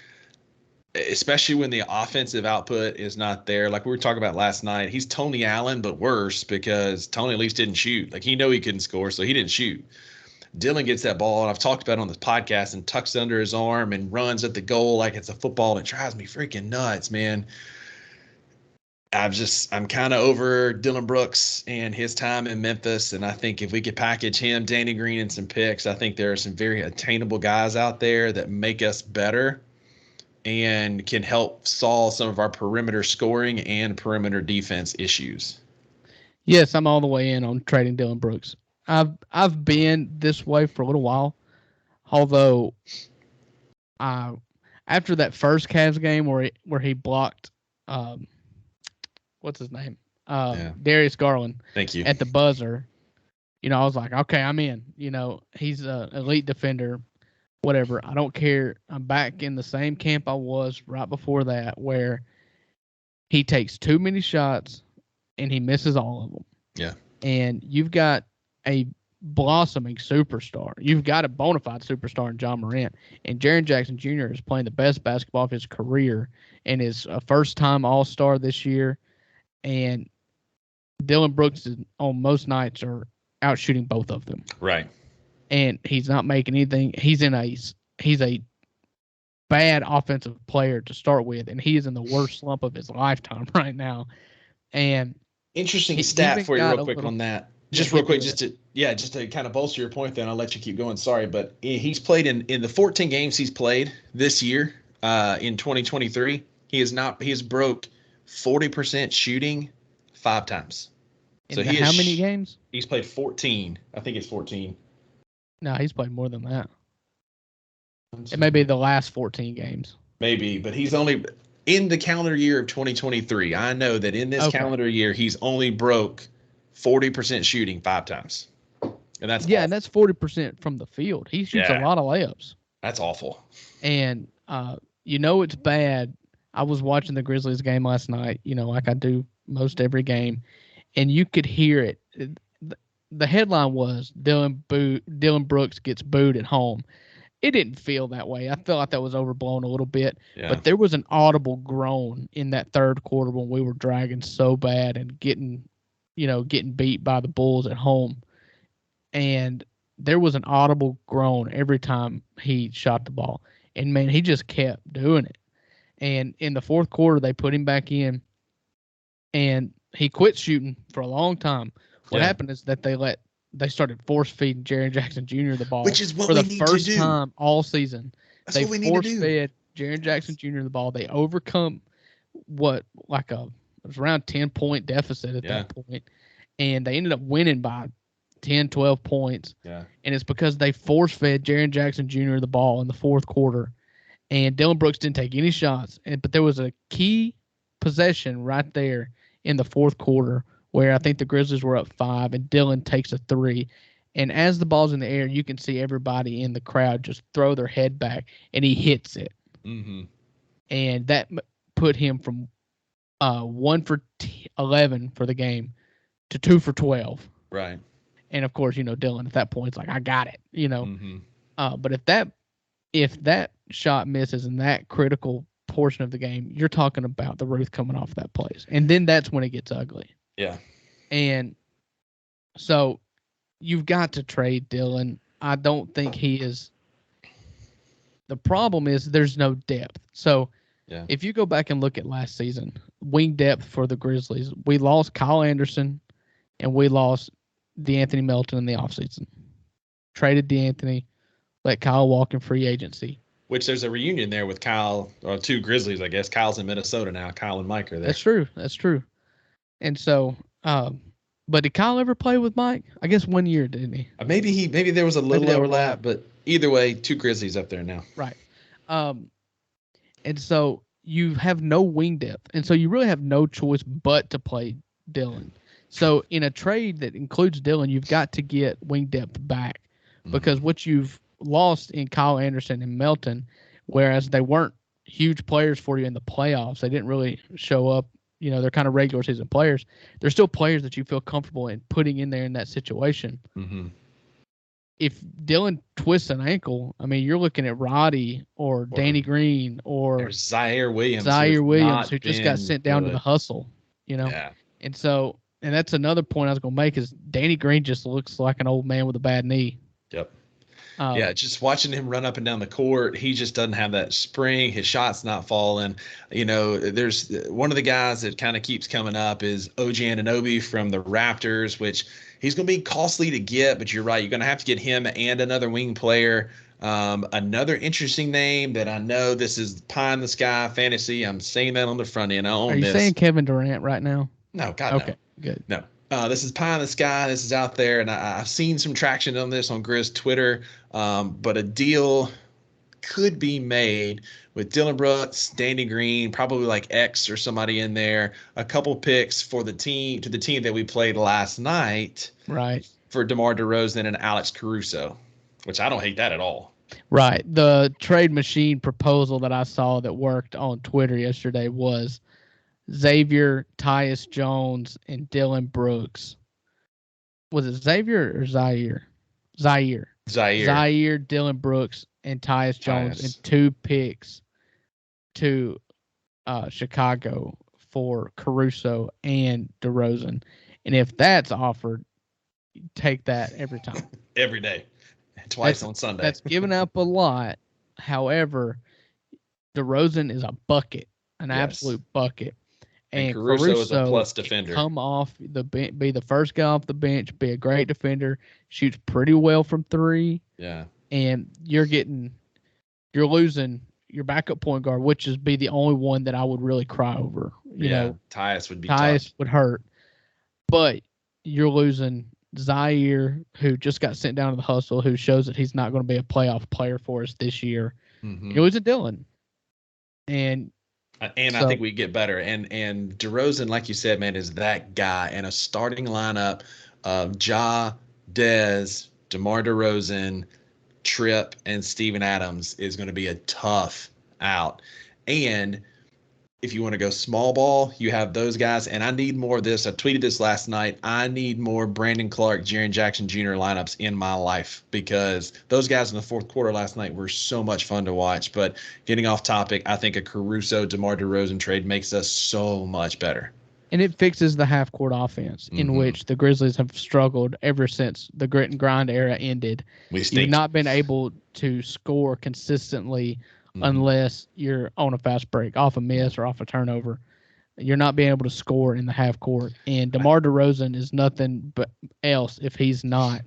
especially when the offensive output is not there. Like we were talking about last night, he's Tony Allen, but worse because Tony at least didn't shoot. Like he couldn't score, so he didn't shoot. Dillon gets that ball, and I've talked about it on this podcast, and tucks it under his arm and runs at the goal like it's a football, and it drives me freaking nuts, man. I'm kind of over Dillon Brooks and his time in Memphis, and I think if we could package him, Danny Green, and some picks, I think there are some very attainable guys out there that make us better and can help solve some of our perimeter scoring and perimeter defense issues. Yes, I'm all the way in on trading Dillon Brooks. I've been this way for a little while, although after that first Cavs game where he blocked what's his name? Yeah. Darius Garland. Thank you. At the buzzer, I was like, okay, I'm in. He's an elite defender, whatever. I don't care. I'm back in the same camp I was right before that, where he takes too many shots and he misses all of them. Yeah. And you've got a blossoming superstar. You've got a bona fide superstar in John Morant. And Jaren Jackson Jr. is playing the best basketball of his career and is a first-time All-Star this year. And Dylan Brooks is, on most nights are out shooting both of them. Right. And he's not making anything. He's a bad offensive player to start with, and he is in the worst slump of his lifetime right now. And interesting stat for you real quick on that. Just real quick, just to kind of bolster your point, then I'll let you keep going. Sorry, but he's played in the 14 games he's played this year in 2023. He has broke 40% shooting 5 times. So how many games? He's played 14. I think it's 14. No, he's played more than that. It may be the last 14 games. Maybe, but he's only in the calendar year of 2023. I know that in this calendar year, he's only broke 40% shooting 5 times. And that's awful. And that's 40% from the field. He shoots a lot of layups. That's awful. And it's bad. I was watching the Grizzlies game last night, like I do most every game, and you could hear it. The headline was Dylan Brooks gets booed at home. It didn't feel that way. I felt like that was overblown a little bit. Yeah. But there was an audible groan in that third quarter when we were dragging so bad and getting beat by the Bulls at home. And there was an audible groan every time he shot the ball. And, man, he just kept doing it. And in the fourth quarter, they put him back in, and he quit shooting for a long time. What happened is that they started force feeding Jaren Jackson Jr. the ball, which is what for we the need first to do. time all season. That's they what we need to do. Force fed Jaren Jackson Jr. the ball. They overcome it was around 10-point deficit at that point, and they ended up winning by 10, 12 points. Yeah, and it's because they force fed Jaren Jackson Jr. the ball in the fourth quarter, and Dylan Brooks didn't take any shots. But there was a key possession right there in the fourth quarter where I think the Grizzlies were up 5, and Dylan takes a 3. And as the ball's in the air, you can see everybody in the crowd just throw their head back, and he hits it. Mm-hmm. And that put him from 1 for 11 for the game to 2 for 12. Right. And, of course, Dylan at that point is like, I got it, Mm-hmm. But if that shot misses in that critical portion of the game, you're talking about the roof coming off that place. And then that's when it gets ugly. Yeah. And so you've got to trade Dylan. I don't think he is. The problem is there's no depth. So if you go back and look at last season, wing depth for the Grizzlies, we lost Kyle Anderson and we lost DeAnthony Melton in the offseason. Traded DeAnthony, let Kyle walk in free agency. Which there's a reunion there with Kyle, or 2 Grizzlies, I guess. Kyle's in Minnesota now. Kyle and Mike are there. That's true. And so, but did Kyle ever play with Mike? I guess 1 year, didn't he? Maybe there was a little overlap, but either way, 2 Grizzlies up there now. Right. And so you have no wing depth, and so you really have no choice but to play Dylan. So in a trade that includes Dylan, you've got to get wing depth back because what you've lost in Kyle Anderson and Melton, whereas they weren't huge players for you in the playoffs, they didn't really show up. They're kind of regular season players. They're still players that you feel comfortable in putting in there in that situation. Mm-hmm. If Dylan twists an ankle, I mean, you're looking at Roddy or Danny Green or Zaire Williams, who just got sent down to the hustle, Yeah. And so, and that's another point I was going to make is Danny Green just looks like an old man with a bad knee. Yep. Just watching him run up and down the court, he just doesn't have that spring. His shot's not falling. There's one of the guys that kind of keeps coming up is OG Anunoby from the Raptors, which he's going to be costly to get, but you're right. You're going to have to get him and another wing player. Another interesting name that I know this is pie in the sky fantasy. I'm saying that on the front end. Are you saying Kevin Durant right now? No, God, okay, no. Good. No. This is pie in the sky. This is out there, and I've seen some traction on this on Grizz Twitter. But a deal could be made with Dylan Brooks, Danny Green, probably like X or somebody in there, a couple picks for the team that we played last night. Right. For DeMar DeRozan and Alex Caruso, which I don't hate that at all. Right. The trade machine proposal that I saw that worked on Twitter yesterday was Xavier, Tyus Jones, and Dylan Brooks. Was it Xavier or Zaire? Zaire, Dylan Brooks, and Tyus Jones, and 2 picks to Chicago for Caruso and DeRozan. And if that's offered, take that every time. Every day. Twice on Sunday. That's giving up a lot. However, DeRozan is a bucket, an absolute bucket. And Caruso is a plus defender. Come off the bench, be the first guy off the bench, be a great defender, shoots pretty well from 3. Yeah. And you're losing your backup point guard, which is be the only one that I would really cry over. You know, Tyus would hurt. But you're losing Zaire, who just got sent down to the hustle, who shows that he's not going to be a playoff player for us this year. Mm-hmm. You're losing Dylan. And I think we get better. And DeRozan, like you said, man, is that guy. And a starting lineup of Ja, Dez, DeMar DeRozan, Tripp, and Steven Adams is going to be a tough out. And if you want to go small ball, you have those guys. And I need more of this. I tweeted this last night. I need more Brandon Clark, Jaren Jackson Jr. lineups in my life, because those guys in the fourth quarter last night were so much fun to watch. But getting off topic, I think a Caruso, DeMar DeRozan trade makes us so much better. And it fixes the half-court offense, in which the Grizzlies have struggled ever since the grit and grind era ended. You've not been able to score consistently unless you're on a fast break, off a miss or off a turnover. You're not being able to score in the half court. And DeMar DeRozan is nothing but else if he's not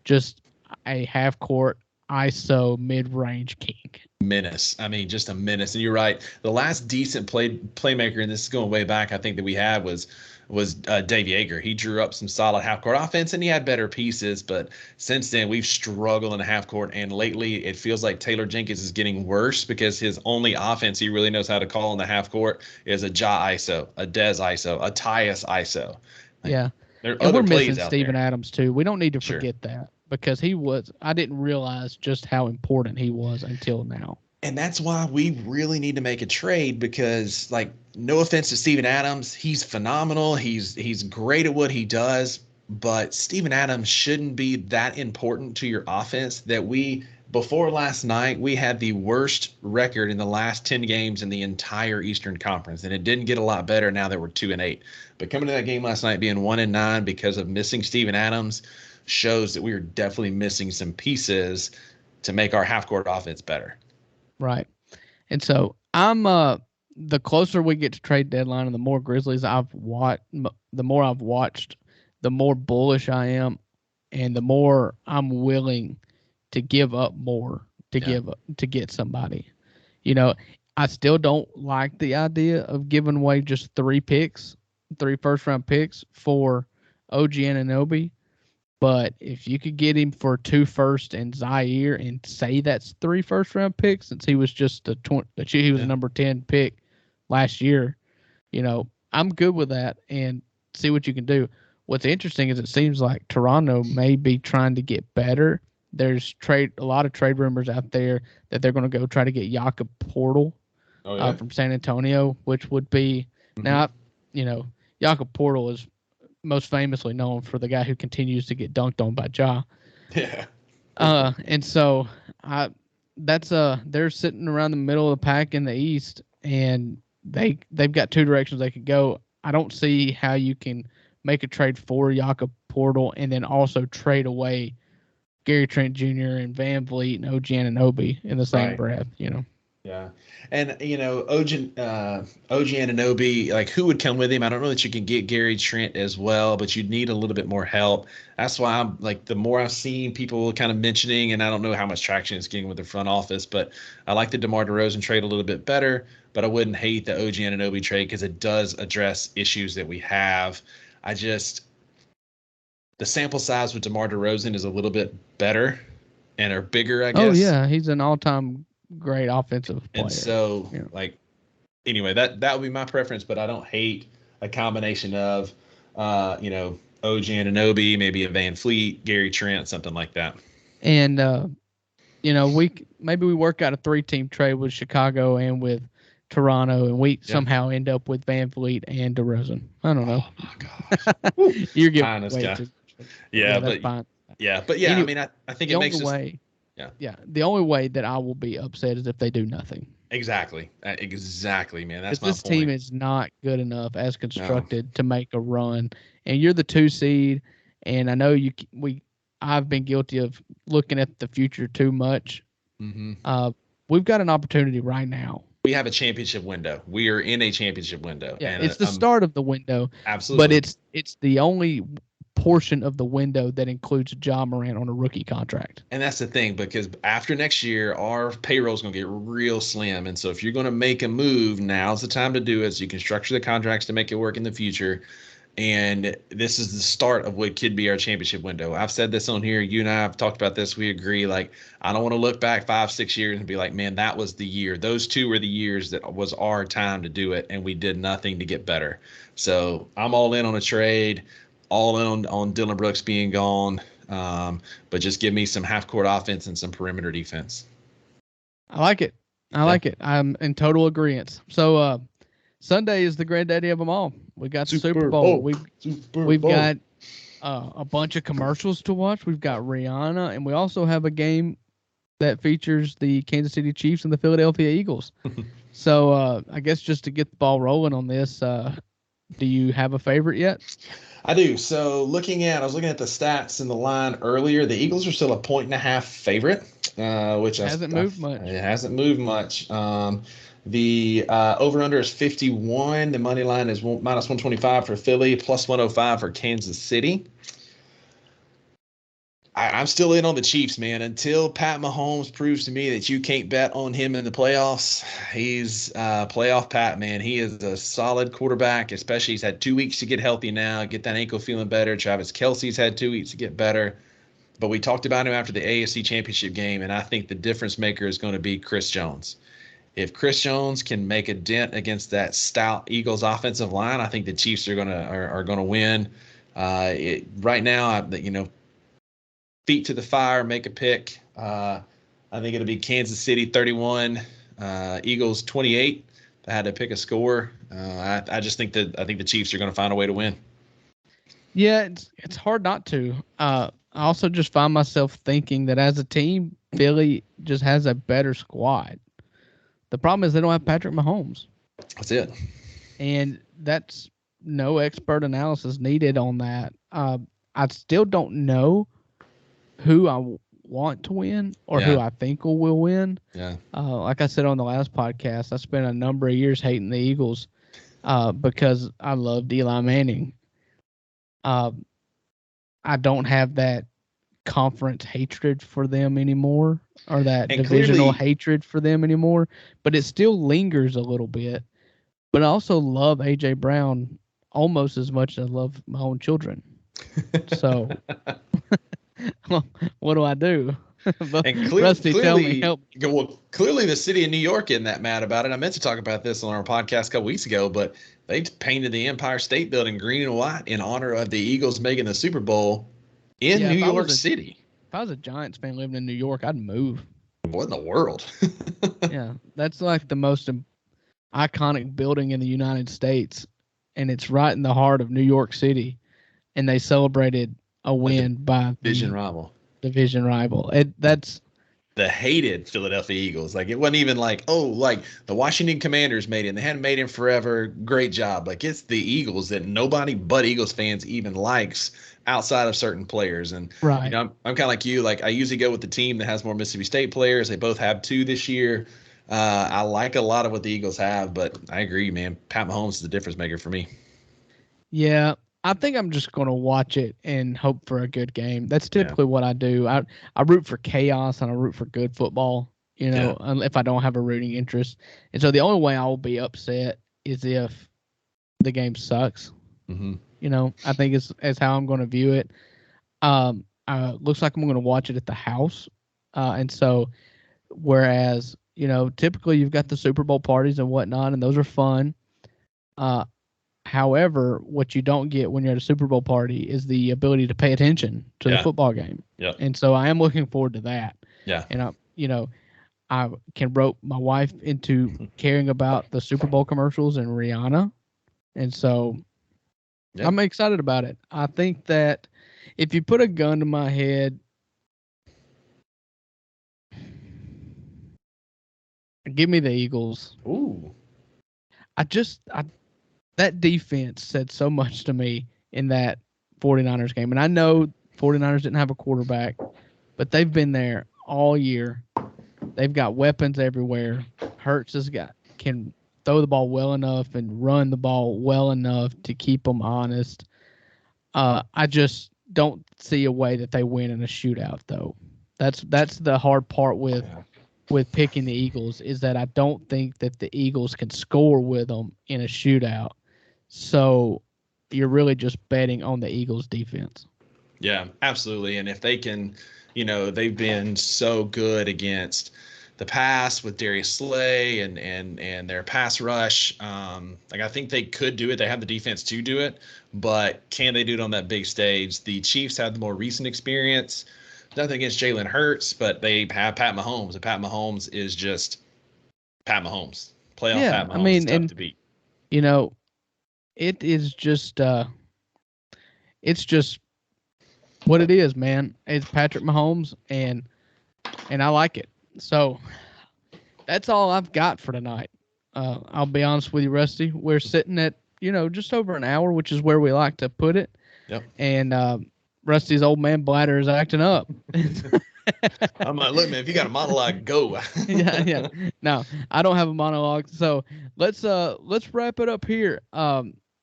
just a half court ISO mid-range king. Menace. I mean, just a menace. And you're right. The last decent playmaker, and this is going way back, I think that we had was Dave Yeager. He drew up some solid half-court offense, and he had better pieces. But since then, we've struggled in the half-court, and lately it feels like Taylor Jenkins is getting worse, because his only offense he really knows how to call in the half-court is a Ja ISO, a Dez ISO, a Tyus ISO. Yeah. There are and other we're plays missing out Steven there. Adams, too. We don't need to forget that, because I didn't realize just how important he was until now. And that's why we really need to make a trade, because, like, no offense to Steven Adams, he's phenomenal. He's great at what he does, but Steven Adams shouldn't be that important to your offense that before last night, we had the worst record in the last 10 games in the entire Eastern Conference, and it didn't get a lot better now that we're 2-8. But coming to that game last night being 1-9 because of missing Steven Adams shows that we are definitely missing some pieces to make our half-court offense better. Right. And so I'm the closer we get to trade deadline and the more Grizzlies the more I've watched, the more bullish I am, and the more I'm willing to give up more to get somebody. You know, I still don't like the idea of giving away just 3 first-round picks for OG Anunoby. But if you could get him for 2 first and Zaire, and say that's 3 first-round picks, since he was just a number 10 pick last year, you know, I'm good with that, and see what you can do. What's interesting is it seems like Toronto may be trying to get better. There's a lot of trade rumors out there that they're going to go try to get Jakob Portal from San Antonio, which would be now, you know, Jakob Portal is most famously known for the guy who continues to get dunked on by Ja. Yeah. And so they're sitting around the middle of the pack in the East, and they've got 2 directions they could go. I don't see how you can make a trade for Jakob Portal and then also trade away Gary Trent Jr. and Van Vliet and OG Anunoby in the same breath, you know. Yeah. And, you know, OG Anunoby, like, who would come with him? I don't know that you can get Gary Trent as well, but you'd need a little bit more help. That's why I'm like, the more I've seen people kind of mentioning, and I don't know how much traction it's getting with the front office, but I like the DeMar DeRozan trade a little bit better, but I wouldn't hate the OG Anunoby trade because it does address issues that we have. The sample size with DeMar DeRozan is a little bit better and are bigger, I guess. Oh, yeah. He's an all-time great offensive players. And so, anyway, that would be my preference, but I don't hate a combination of, OG Anunoby, maybe a Van Fleet, Gary Trent, something like that. And we work out a 3-team trade with Chicago and with Toronto, and we somehow end up with Van Fleet and DeRozan. I don't know. Oh my gosh, you're getting way too. That's fine. Anyway, I think it makes the only way that I will be upset is if they do nothing. Exactly, man. That's my point. This team is not good enough as constructed to make a run, and you're the 2 seed. And I know I've been guilty of looking at the future too much. Mm-hmm. We've got an opportunity right now. We have a championship window. We are in a championship window. Yeah, and it's the start of the window. Absolutely, but it's the only portion of the window that includes Ja Morant on a rookie contract. And that's the thing, because after next year, our payroll is going to get real slim. And so if you're going to make a move, now's the time to do it. So you can structure the contracts to make it work in the future. And this is the start of what could be our championship window. I've said this on here. You and I have talked about this. We agree. Like, I don't want to look back 5-6 years and be like, man, that was the year. Those 2 were the years that was our time to do it. And we did nothing to get better. So I'm all in on a trade. All in on Dylan Brooks being gone, but just give me some half-court offense and some perimeter defense. I like it. Like it. I'm in total agreement. So Sunday is the granddaddy of them all. We got the Super Bowl. We've got a bunch of commercials to watch. We've got Rihanna, and we also have a game that features the Kansas City Chiefs and the Philadelphia Eagles. So I guess just to get the ball rolling on this, do you have a favorite yet? I do. So I was looking at the stats in the line earlier. The Eagles are still a 1.5 favorite, which hasn't moved much. It hasn't moved much. The over-under is 51. The money line is minus 125 for Philly, plus 105 for Kansas City. I'm still in on the Chiefs, man. Until Pat Mahomes proves to me that you can't bet on him in the playoffs, he's playoff Pat, man. He is a solid quarterback, especially he's had 2 weeks to get healthy now, get that ankle feeling better. Travis Kelce's had 2 weeks to get better. But we talked about him after the AFC Championship game, and I think the difference maker is going to be Chris Jones. If Chris Jones can make a dent against that stout Eagles offensive line, I think the Chiefs are gonna win. Right now, feet to the fire, make a pick. I think it'll be Kansas City 31, Eagles 28. If I had to pick a score, I think the Chiefs are going to find a way to win. Yeah, it's hard not to. I also just find myself thinking that as a team, Philly just has a better squad. The problem is they don't have Patrick Mahomes. That's it. And that's no expert analysis needed on that. I still don't know who I want to win or who I think will win. Yeah. Like I said on the last podcast, I spent a number of years hating the Eagles because I loved Eli Manning. I don't have that conference hatred for them anymore, or that divisional hatred for them anymore, but it still lingers a little bit. But I also love A.J. Brown almost as much as I love my own children. So what do I do? And Rusty, tell me, help me. Well, clearly the city of New York isn't that mad about it. I meant to talk about this on our podcast a couple weeks ago, but they painted the Empire State Building green and white in honor of the Eagles making the Super Bowl in New York City. If I was a Giants fan living in New York, I'd move. What in the world? Yeah, that's like the most iconic building in the United States, and it's right in the heart of New York City, and they celebrated a win by division rival. That's the hated Philadelphia Eagles. Like, it wasn't even like, like the Washington Commanders made it, and they hadn't made it forever. Great job. Like, it's the Eagles that nobody but Eagles fans even likes outside of certain players. And right. I'm kind of like you. Like, I usually go with the team that has more Mississippi State players. They both have 2 this year. I like a lot of what the Eagles have, but I agree, man. Pat Mahomes is the difference maker for me. Yeah. I think I'm just going to watch it and hope for a good game. That's typically what I do. I root for chaos and I root for good football, if I don't have a rooting interest. And so the only way I will be upset is if the game sucks. Mm-hmm. I think it's how I'm going to view it. Looks like I'm going to watch it at the house. And so whereas, typically you've got the Super Bowl parties and whatnot, and those are fun. However, what you don't get when you're at a Super Bowl party is the ability to pay attention to the football game. Yeah. And so I am looking forward to that. Yeah. And I can rope my wife into caring about the Super Bowl commercials and Rihanna. And so I'm excited about it. I think that if you put a gun to my head, give me the Eagles. Ooh. That defense said so much to me in that 49ers game. And I know 49ers didn't have a quarterback, but they've been there all year. They've got weapons everywhere. Hurts can throw the ball well enough and run the ball well enough to keep them honest. I just don't see a way that they win in a shootout, though. That's the hard part with picking the Eagles, is that I don't think that the Eagles can score with them in a shootout. So you're really just betting on the Eagles defense. Yeah, absolutely. And if they can, they've been so good against the pass with Darius Slay and their pass rush. I think they could do it. They have the defense to do it, but can they do it on that big stage? The Chiefs have the more recent experience. Nothing against Jalen Hurts, but they have Pat Mahomes, and Pat Mahomes is just Pat Mahomes. Playoff Pat Mahomes is tough to beat. It is just it's just what it is, man. It's Patrick Mahomes, and I like it. So that's all I've got for tonight. I'll be honest with you, Rusty. We're sitting at just over an hour, which is where we like to put it. Yep. And Rusty's old man bladder is acting up. I'm like, look, man, if you got a monologue, go. yeah. No, I don't have a monologue. So let's wrap it up here.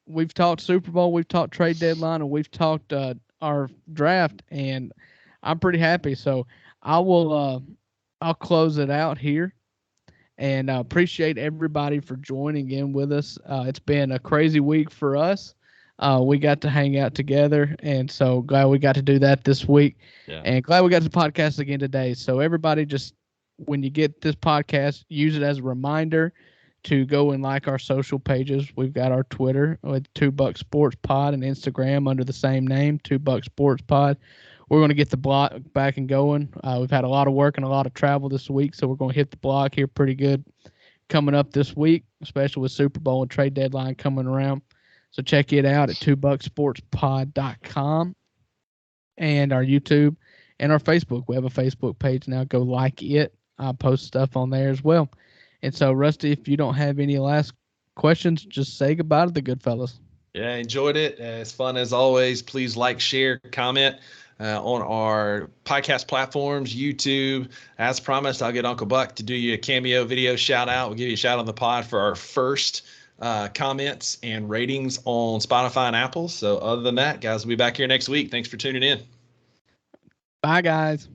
We've talked Super Bowl, we've talked trade deadline, and we've talked our draft, and I'm pretty happy. So I'll close it out here, and appreciate everybody for joining in with us. It's been a crazy week for us. We got to hang out together, and so glad we got to do that this week. Yeah. And glad we got to podcast again today. So everybody, just when you get this podcast, use it as a reminder to go and like our social pages. We've got our Twitter with 2 Buck Sports Pod, and Instagram under the same name, 2 Buck Sports Pod. We're going to get the blog back and going. We've had a lot of work and a lot of travel this week, so we're going to hit the blog here pretty good coming up this week, especially with Super Bowl and trade deadline coming around. So check it out at 2bucksportspod.com, and our YouTube and our Facebook. We have a Facebook page now. Go like it. I post stuff on there as well. And so, Rusty, if you don't have any last questions, just say goodbye to the good fellas. Yeah, enjoyed it. It's fun as always. Please like, share, comment on our podcast platforms, YouTube. As promised, I'll get Uncle Buck to do you a cameo video shout out. We'll give you a shout out on the pod for our first comments and ratings on Spotify and Apple. So other than that, guys, we'll be back here next week. Thanks for tuning in. Bye, guys.